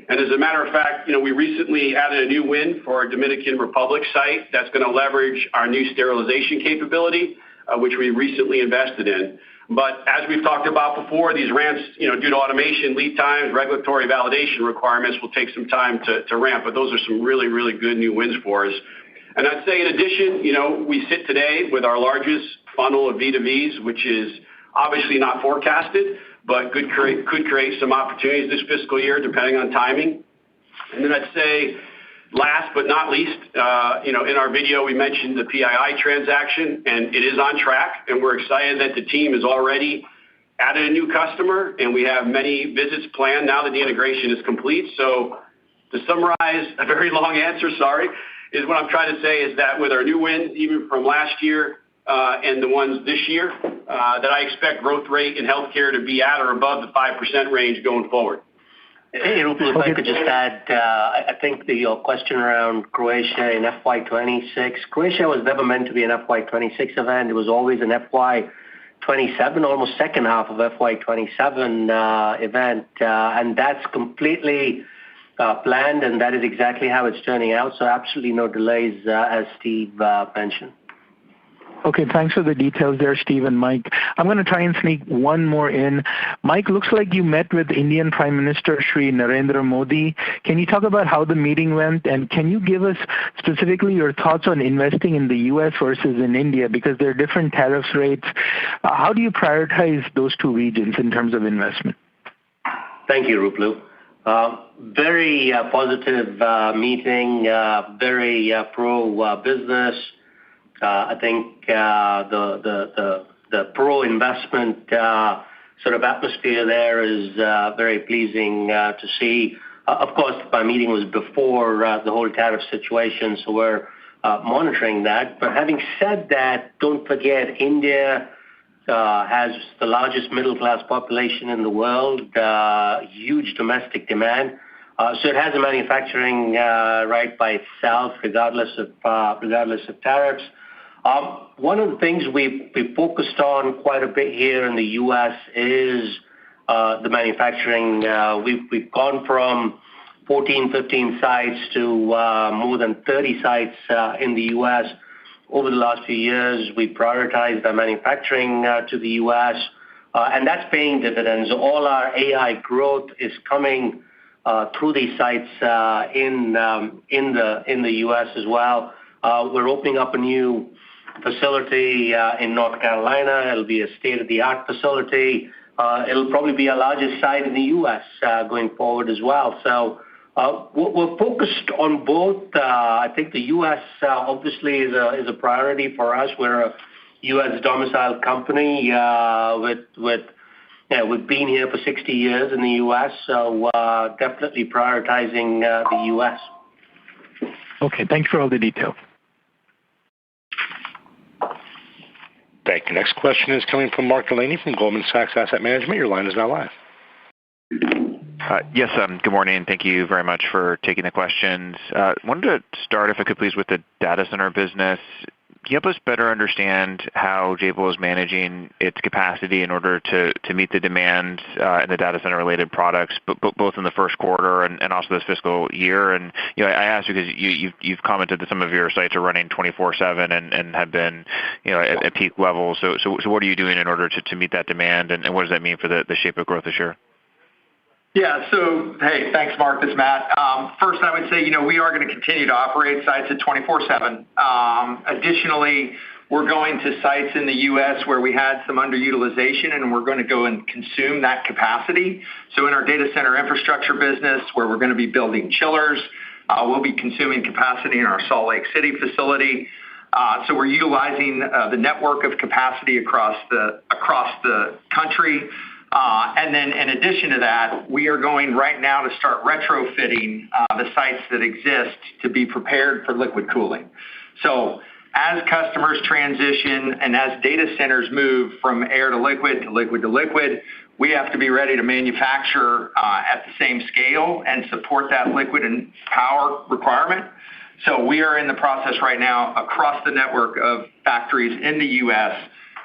And as a matter of fact, we recently added a new win for our Dominican Republic site that's going to leverage our new sterilization capability, which we recently invested in. But as we've talked about before, these ramps, due to automation, lead times, regulatory validation requirements will take some time to ramp. But those are some really, really good new wins for us. And I'd say in addition, we sit today with our largest funnel of V2Vs, which is obviously not forecasted, but could create some opportunities this fiscal year, depending on timing. And then I'd say, last but not least, in our video, we mentioned the PII transaction, and it is on track. And we're excited that the team has already added a new customer, and we have many visits planned now that the integration is complete. So to summarize a very long answer, is what I'm trying to say is that with our new wins, even from last year and the ones this year, that I expect growth rate in healthcare to be at or above the 5% range going forward. Hey, Ruplu, if I could just add, I think your question around Croatia in FY26, Croatia was never meant to be an FY26 event. It was always an FY27, almost second half of FY27 event. And that's completely planned, and that is exactly how it's turning out. So absolutely no delays, as Steve mentioned. Okay, thanks for the details there, Steve and Mike. I'm going to try and sneak one more in. Mike, looks like you met with Indian Prime Minister Shri Narendra Modi. Can you talk about how the meeting went? And can you give us specifically your thoughts on investing in the U.S. versus in India? Because there are different tariff rates. How do you prioritize those two regions in terms of investment? Thank you, Ruplu. Very positive meeting, very pro-business. I think the pro-investment sort of atmosphere there is very pleasing to see. Of course, my meeting was before the whole tariff situation, so we're monitoring that. But having said that, don't forget, India has the largest middle-class population in the world, huge domestic demand. So it has a manufacturing right by itself, regardless of tariffs. One of the things we focused on quite a bit here in the U.S. is the manufacturing. We've gone from 14, 15 sites to more than 30 sites in the U.S. over the last few years, we prioritized our manufacturing to the U.S., and that's paying dividends. All our AI growth is coming through these sites in the U.S. as well. We're opening up a new facility in North Carolina. It'll be a state-of-the-art facility. It'll probably be our largest site in the U.S. Going forward as well. So we're focused on both. I think the U.S. Obviously is a priority for us. We're a U.S. domiciled company we've been here for 60 years in the U.S., so definitely prioritizing the U.S. Okay, thanks for all the detail. Thank you. Next question is coming from Mark Delaney from Goldman Sachs Asset Management. Your line is now live. Yes, good morning. Thank you very much for taking the questions. Wanted to start, if I could please, with the data center business. Can you help us better understand how Jabil is managing its capacity in order to meet the demand in the data center related products, both in the first quarter and also this fiscal year? And I asked because you've commented that some of your sites are running 24/7 and have been at peak levels. So what are you doing in order to meet that demand, and what does that mean for the shape of growth this year? Yeah, so, hey, thanks, Mark. This is Matt. First, I would say, we are going to continue to operate sites at 24/7. Additionally, we're going to sites in the U.S. where we had some underutilization, and we're going to go and consume that capacity. So in our data center infrastructure business, where we're going to be building chillers, we'll be consuming capacity in our Salt Lake City facility. So we're utilizing the network of capacity across the country. And then in addition to that, we are going right now to start retrofitting the sites that exist to be prepared for liquid cooling. So as customers transition and as data centers move from air to liquid to liquid to liquid, we have to be ready to manufacture at the same scale and support that liquid and power requirement. So we are in the process right now across the network of factories in the U.S.,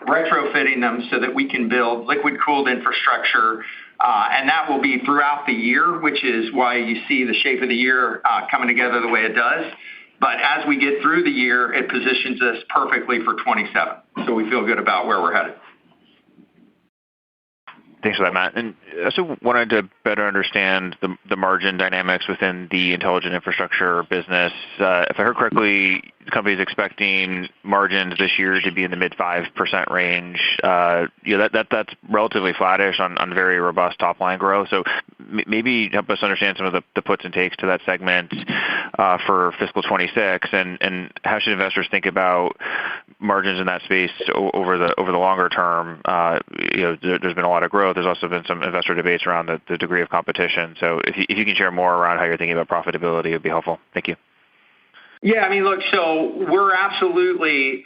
retrofitting them so that we can build liquid-cooled infrastructure, and that will be throughout the year, which is why you see the shape of the year coming together the way it does. But as we get through the year, it positions us perfectly for 27. So we feel good about where we're headed. Thanks for that, Matt. And I also wanted to better understand the margin dynamics within the intelligent infrastructure business. If I heard correctly, the company is expecting margins this year to be in the mid 5% range. That's relatively flattish on very robust top line growth. So maybe help us understand some of the puts and takes to that segment for fiscal 26, and how should investors think about margins in that space over the longer term? There's been a lot of growth. There's also been some investor debates around the degree of competition. So if you can share more around how you're thinking about profitability, it would be helpful. Thank you. Yeah, I mean, look, so we're absolutely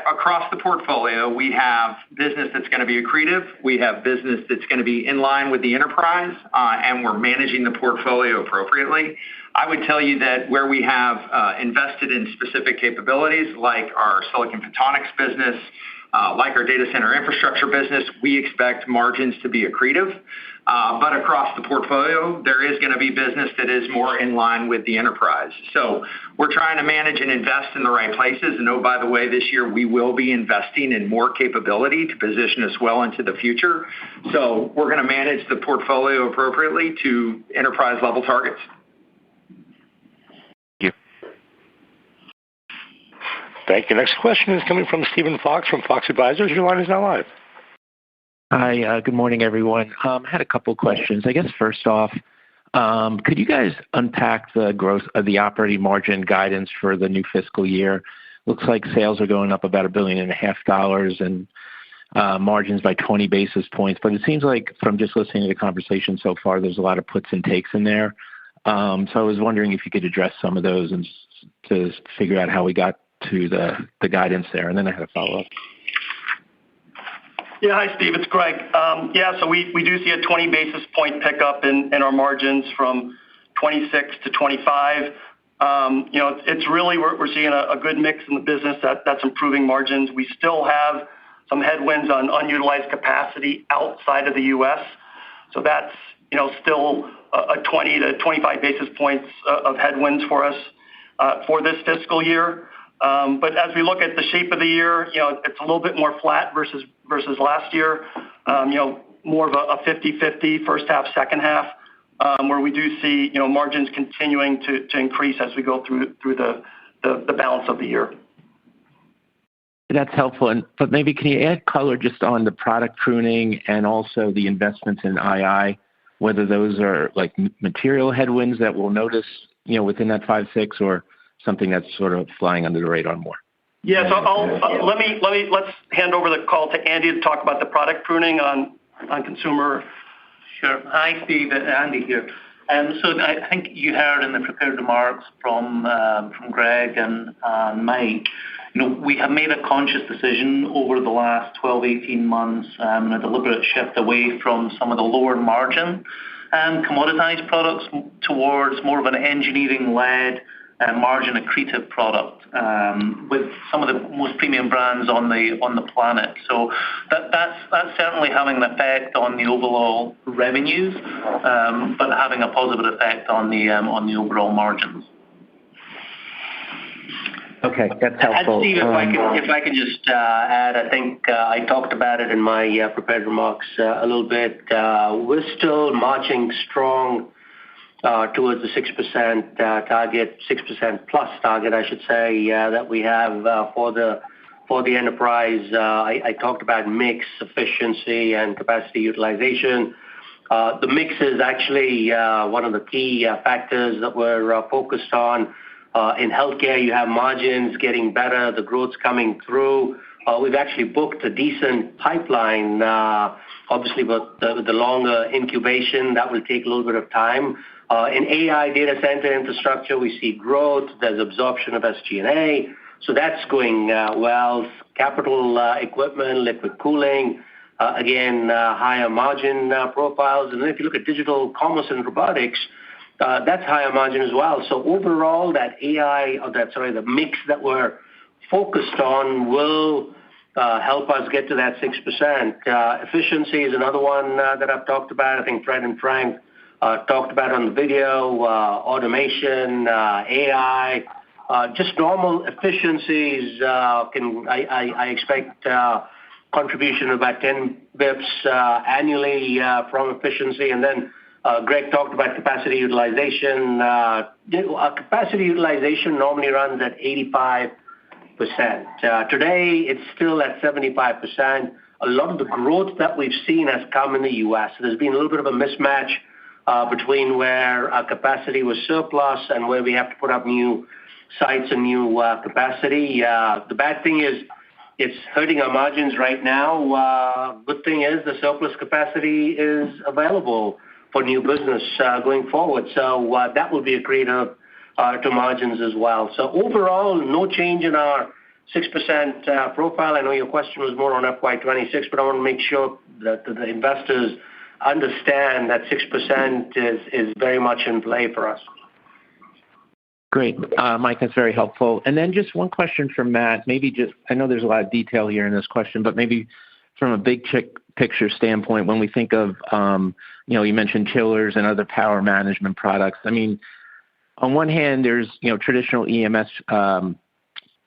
across the portfolio. We have business that's going to be accretive. We have business that's going to be in line with the enterprise, and we're managing the portfolio appropriately. I would tell you that where we have invested in specific capabilities, like our silicon photonics business, like our data center infrastructure business, we expect margins to be accretive. But across the portfolio, there is going to be business that is more in line with the enterprise. So we're trying to manage and invest in the right places. And oh, by the way, this year we will be investing in more capability to position us well into the future. So we're going to manage the portfolio appropriately to enterprise level targets. Thank you. Next question is coming from Stephen Fox from Fox Advisors. Your line is now live. Hi, good morning, everyone. Had a couple questions. I guess first off, could you guys unpack the growth of the operating margin guidance for the new fiscal year? Looks like sales are going up about $1.5 billion and margins by 20 basis points. But it seems like from just listening to the conversation so far, there's a lot of puts and takes in there. So I was wondering if you could address some of those and to figure out how we got to the guidance there. And then I had a follow-up. Yeah, hi, Steve. It's Greg. So we do see a 20 basis point pickup in our margins from 26 to 25. It's really we're seeing a good mix in the business that's improving margins. We still have some headwinds on unutilized capacity outside of the U.S. So that's still a 20 to 25 basis points of headwinds for us for this fiscal year. But as we look at the shape of the year, it's a little bit more flat versus last year. More of a 50-50 first half, second half, where we do see margins continuing to increase as we go through the balance of the year. That's helpful. But maybe can you add color just on the product pruning and also the investments in II, whether those are like material headwinds that we'll notice, within that 5-6, or something that's sort of flying under the radar more? Yeah, so let's hand over the call to Andy to talk about the product pruning on consumer. Sure. Hi, Steve. Andy here. So I think you heard in the prepared remarks from Greg and Mike, we have made a conscious decision over the last 12, 18 months, and a deliberate shift away from some of the lower margin commoditized products towards more of an engineering-led margin accretive product with some of the most premium brands on the planet. So that's certainly having an effect on the overall revenues, but having a positive effect on the overall margins. Okay, that's helpful. And Steve, if I can just add, I think I talked about it in my prepared remarks a little bit. We're still marching strong towards the 6% target, 6% plus target, I should say, that we have for the enterprise. I talked about mix, efficiency, and capacity utilization. The mix is actually one of the key factors that we're focused on. In healthcare, you have margins getting better, the growth's coming through. We've actually booked a decent pipeline. Obviously, with the longer incubation, that will take a little bit of time. In AI data center infrastructure, we see growth. There's absorption of SG&A. So that's going well. Capital equipment, liquid cooling, again, higher margin profiles. And then if you look at digital commerce and robotics, that's higher margin as well. So overall, the mix that we're focused on will help us get to that 6%. Efficiency is another one that I've talked about. I think Fred and Frank talked about on the video, automation, AI, just normal efficiencies. I expect contribution of about 10 bips annually from efficiency. And then Greg talked about capacity utilization. Capacity utilization normally runs at 85%. Today, it's still at 75%. A lot of the growth that we've seen has come in the U.S. There's been a little bit of a mismatch between where our capacity was surplus and where we have to put up new sites and new capacity. The bad thing is it's hurting our margins right now. Good thing is the surplus capacity is available for new business going forward. So that will be accretive to margins as well. So overall, no change in our 6% profile. I know your question was more on FY26, but I want to make sure that the investors understand that 6% is very much in play for us. Great. Mike, that's very helpful. And then just one question for Matt. I know there's a lot of detail here in this question, but maybe from a big picture standpoint, when we think of, you mentioned chillers and other power management products. I mean, on one hand, there's, traditional EMS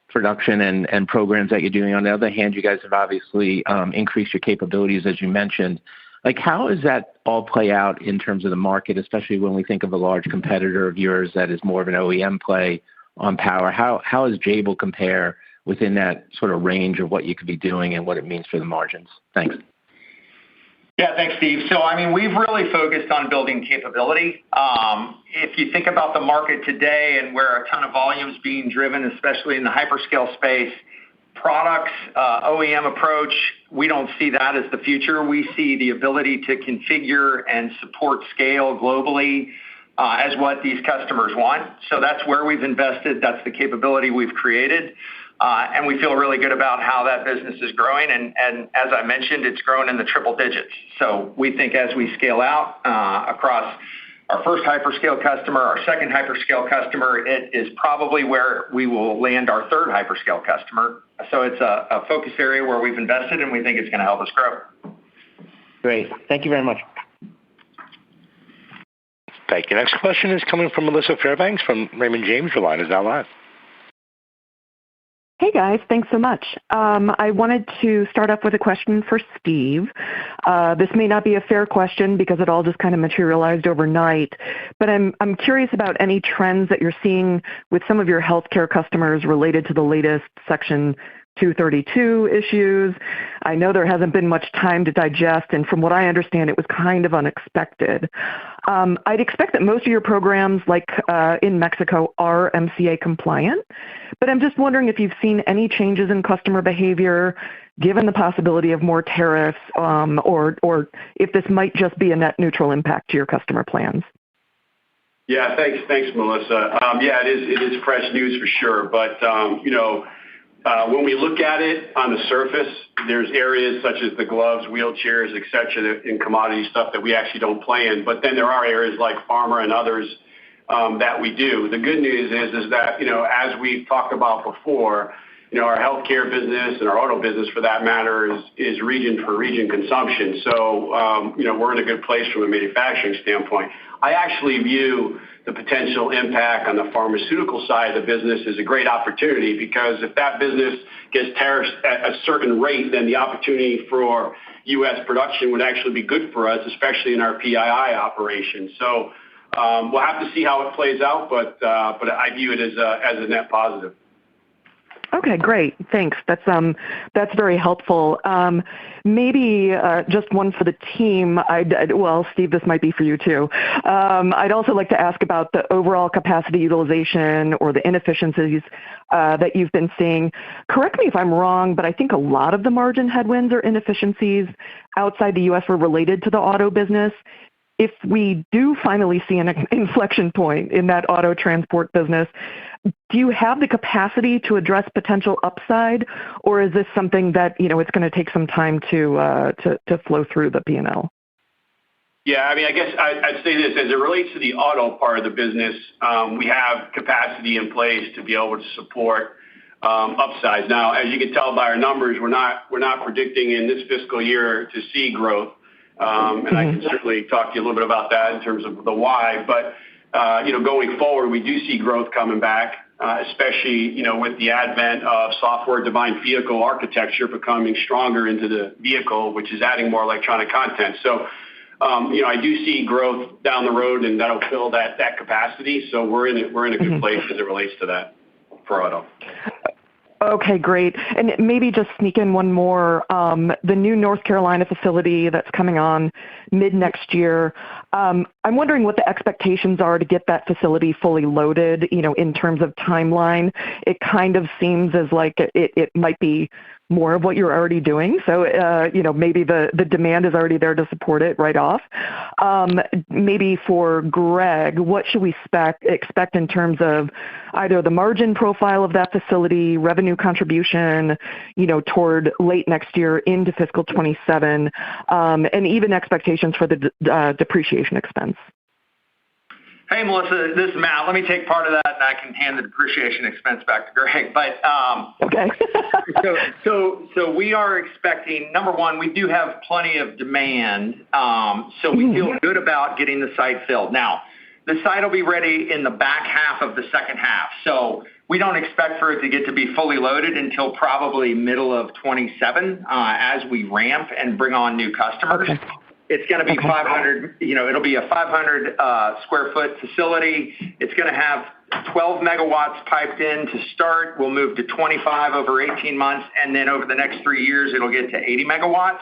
production and programs that you're doing. On the other hand, you guys have obviously increased your capabilities, as you mentioned. Like, how does that all play out in terms of the market, especially when we think of a large competitor of yours that is more of an OEM play on power? How does Jabil compare within that sort of range of what you could be doing and what it means for the margins? Thanks. Yeah, thanks, Steve. So, we've really focused on building capability. If you think about the market today and where a ton of volume is being driven, especially in the hyperscale space, products, OEM approach, we don't see that as the future. We see the ability to configure and support scale globally as what these customers want. So that's where we've invested. That's the capability we've created. And we feel really good about how that business is growing. And as I mentioned, it's grown in the triple digits. So we think as we scale out across our first hyperscale customer, our second hyperscale customer, it is probably where we will land our third hyperscale customer. So it's a focus area where we've invested, and we think it's going to help us grow. Great. Thank you very much. Thank you. Next question is coming from Melissa Fairbanks from Raymond James. Your line is now live. Hey guys, thanks so much. I wanted to start off with a question for Steve. This may not be a fair question because it all just kind of materialized overnight, but I'm curious about any trends that you're seeing with some of your healthcare customers related to the latest Section 232 issues. I know there hasn't been much time to digest, and from what I understand, it was kind of unexpected. I'd expect that most of your programs, like in Mexico, are MCA compliant, but I'm just wondering if you've seen any changes in customer behavior given the possibility of more tariffs, or if this might just be a net neutral impact to your customer plans. Yeah, thanks, Melissa. Yeah, it is fresh news for sure, but when we look at it on the surface, there's areas such as the gloves, wheelchairs, et cetera, and commodity stuff that we actually don't play in. But then there are areas like pharma and others that we do. The good news is that, as we've talked about before, our healthcare business and our auto business, for that matter, is region for region consumption. So, we're in a good place from a manufacturing standpoint. I actually view the potential impact on the pharmaceutical side of the business is a great opportunity, because if that business gets tariffs at a certain rate, then the opportunity for U.S. production would actually be good for us, especially in our PII operation. So we'll have to see how it plays out, but I view it as a net positive. Okay, great. Thanks. That's very helpful. Maybe just one for the team. Well, Steve, this might be for you too. I'd also like to ask about the overall capacity utilization or the inefficiencies that you've been seeing. Correct me if I'm wrong, but I think a lot of the margin headwinds or inefficiencies outside the U.S. were related to the auto business. If we do finally see an inflection point in that auto transport business, do you have the capacity to address potential upside, or is this something that it's going to take some time to flow through the P&L? Yeah, I guess I'd say this as it relates to the auto part of the business. We have capacity in place to be able to support upsides. Now, as you can tell by our numbers, we're not predicting in this fiscal year to see growth, and I can certainly talk to you a little bit about that in terms of the why. But going forward, we do see growth coming back, especially, with the advent of software-defined vehicle architecture becoming stronger into the vehicle, which is adding more electronic content. So, I do see growth down the road, and that'll fill that capacity. So we're in a good place as it relates to that for auto. Okay, great. And maybe just sneak in one more. The new North Carolina facility that's coming on mid next year. I'm wondering what the expectations are to get that facility fully loaded, in terms of timeline. It kind of seems as like it might be more of what you're already doing. So, maybe the demand is already there to support it right off. Maybe for Greg, what should we expect in terms of either the margin profile of that facility, revenue contribution, toward late next year into fiscal 27, and even expectations for the depreciation expense? Hey, Melissa, this is Matt. Let me take part of that, and I can hand the depreciation expense back to Greg. But okay. so we are expecting, number one, we do have plenty of demand, so we feel good about getting the site filled. Now, the site will be ready in the back half of the second half, so we don't expect for it to get to be fully loaded until probably middle of 27 as we ramp and bring on new customers. Okay. It's going to be 500, it'll be a 500 square foot facility. It's going to have 12 megawatts piped in to start. We'll move to 25 over 18 months. And then over the next 3 years, it'll get to 80 megawatts.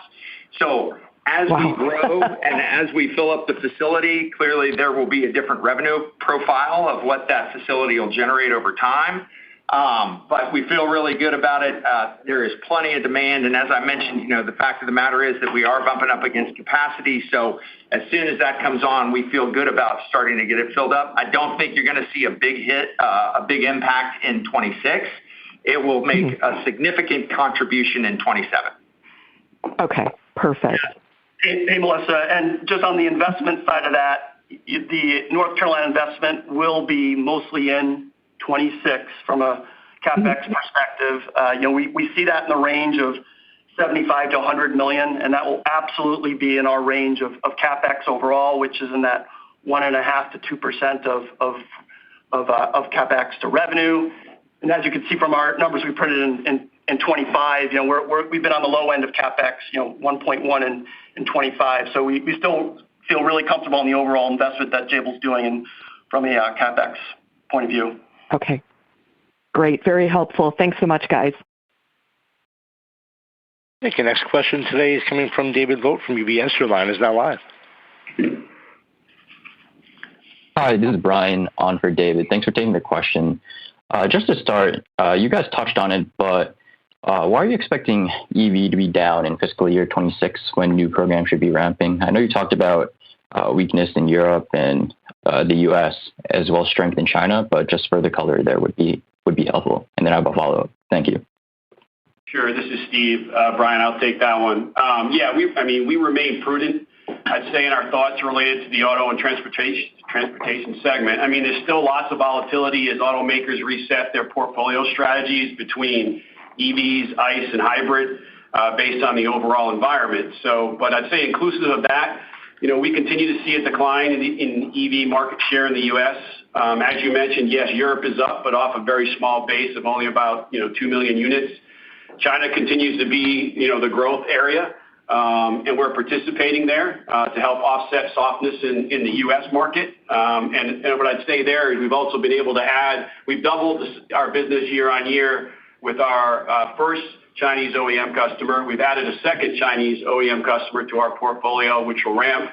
So as we grow and as we fill up the facility, clearly there will be a different revenue profile of what that facility will generate over time. But we feel really good about it. There is plenty of demand. And as I mentioned, the fact of the matter is that we are bumping up against capacity. So as soon as that comes on, we feel good about starting to get it filled up. I don't think you're going to see a big hit, a big impact in 26. It will make a significant contribution in 27. Okay, perfect. Hey, Melissa, and just on the investment side of that, the North Carolina investment will be mostly in 26 from a CapEx perspective. We see that in the range of 75 to 100 million, and that will absolutely be in our range of CapEx overall, which is in that 1.5% to 2% of CapEx to revenue. And as you can see from our numbers we printed in 25, we've been on the low end of CapEx, 1.1 in 25. So we still feel really comfortable in the overall investment that Jabil's doing and from a CapEx point of view. Okay. Great. Very helpful. Thanks so much, guys. Thank you. Next question today is coming from David Vogt from UBS. Your line is now live. Hi, this is Brian on for David. Thanks for taking the question. Just to start, you guys touched on it, but why are you expecting EV to be down in fiscal year 26 when new programs should be ramping? I know you talked about weakness in Europe and the US as well as strength in China, but just further color there would be helpful. And then I have a follow-up. Thank you. Sure. This is Steve. Brian, I'll take that one. We remain prudent, I'd say, in our thoughts related to the auto and transportation segment. I mean, there's still lots of volatility as automakers reset their portfolio strategies between EVs, ICE, and hybrid based on the overall environment. But I'd say inclusive of that, we continue to see a decline in EV market share in the U.S. As you mentioned, yes, Europe is up, but off a very small base of only about 2 million units. China continues to be the growth area, and we're participating there to help offset softness in the U.S. market. And what I'd say there is we've also been able to we've doubled our business year on year with our first Chinese OEM customer. We've added a second Chinese OEM customer to our portfolio, which will ramp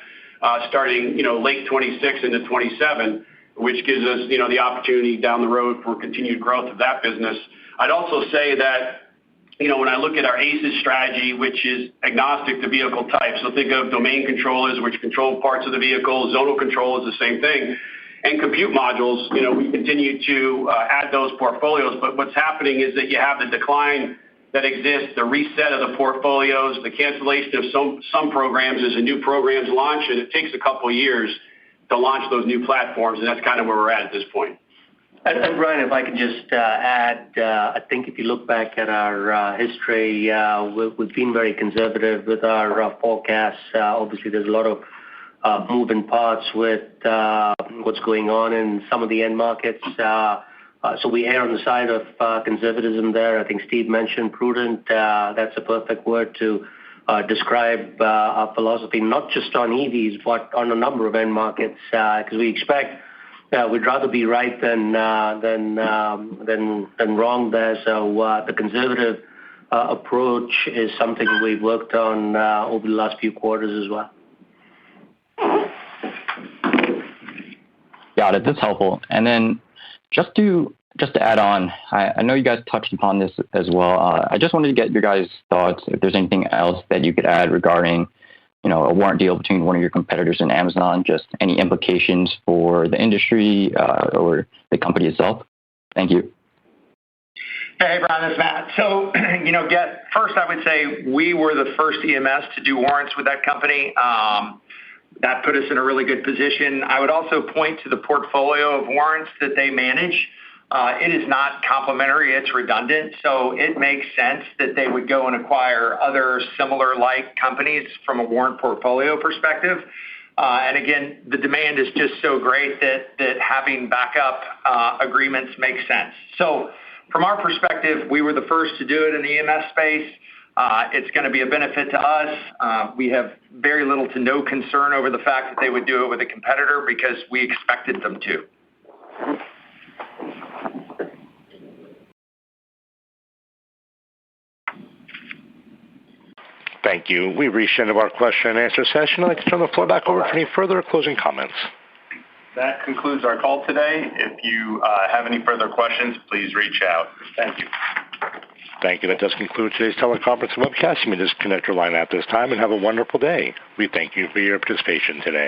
starting late 26 into 27, which gives us the opportunity down the road for continued growth of that business. I'd also say that when I look at our ACES strategy, which is agnostic to vehicle type, so think of domain controllers, which control parts of the vehicle, zonal control is the same thing, and compute modules, we continue to add those portfolios. But what's happening is that you have the decline that exists, the reset of the portfolios, the cancellation of some programs as the new programs launch, and it takes a couple of years to launch those new platforms, and that's kind of where we're at this point. And Brian, if I can just add, I think if you look back at our history, we've been very conservative with our forecasts. Obviously, there's a lot of moving parts with what's going on in some of the end markets. So we err on the side of conservatism there. I think Steve mentioned prudent. That's a perfect word to describe our philosophy, not just on EVs, but on a number of end markets, because we expect we'd rather be right than wrong there. So the conservative approach is something we've worked on over the last few quarters as well. Got it. That's helpful. And then just to add on, I know you guys touched upon this as well. I just wanted to get your guys' thoughts if there's anything else that you could add regarding a warrant deal between one of your competitors and Amazon, just any implications for the industry or the company itself. Thank you. Hey, Brian, this is Matt. So, first I would say we were the first EMS to do warrants with that company. That put us in a really good position. I would also point to the portfolio of warrants that they manage. It is not complementary, it's redundant. So it makes sense that they would go and acquire other similar like companies from a warrant portfolio perspective. And again, the demand is just so great that having backup agreements makes sense. So from our perspective, we were the first to do it in the EMS space. It's going to be a benefit to us. We have very little to no concern over the fact that they would do it with a competitor because we expected them to. Thank you. We've reached the end of our question and answer session. I'd like to turn the floor back over for any further closing comments. That concludes our call today. If you have any further questions, please reach out. Thank you. Thank you. That does conclude today's teleconference and webcast. You may disconnect your line at this time and have a wonderful day. We thank you for your participation today.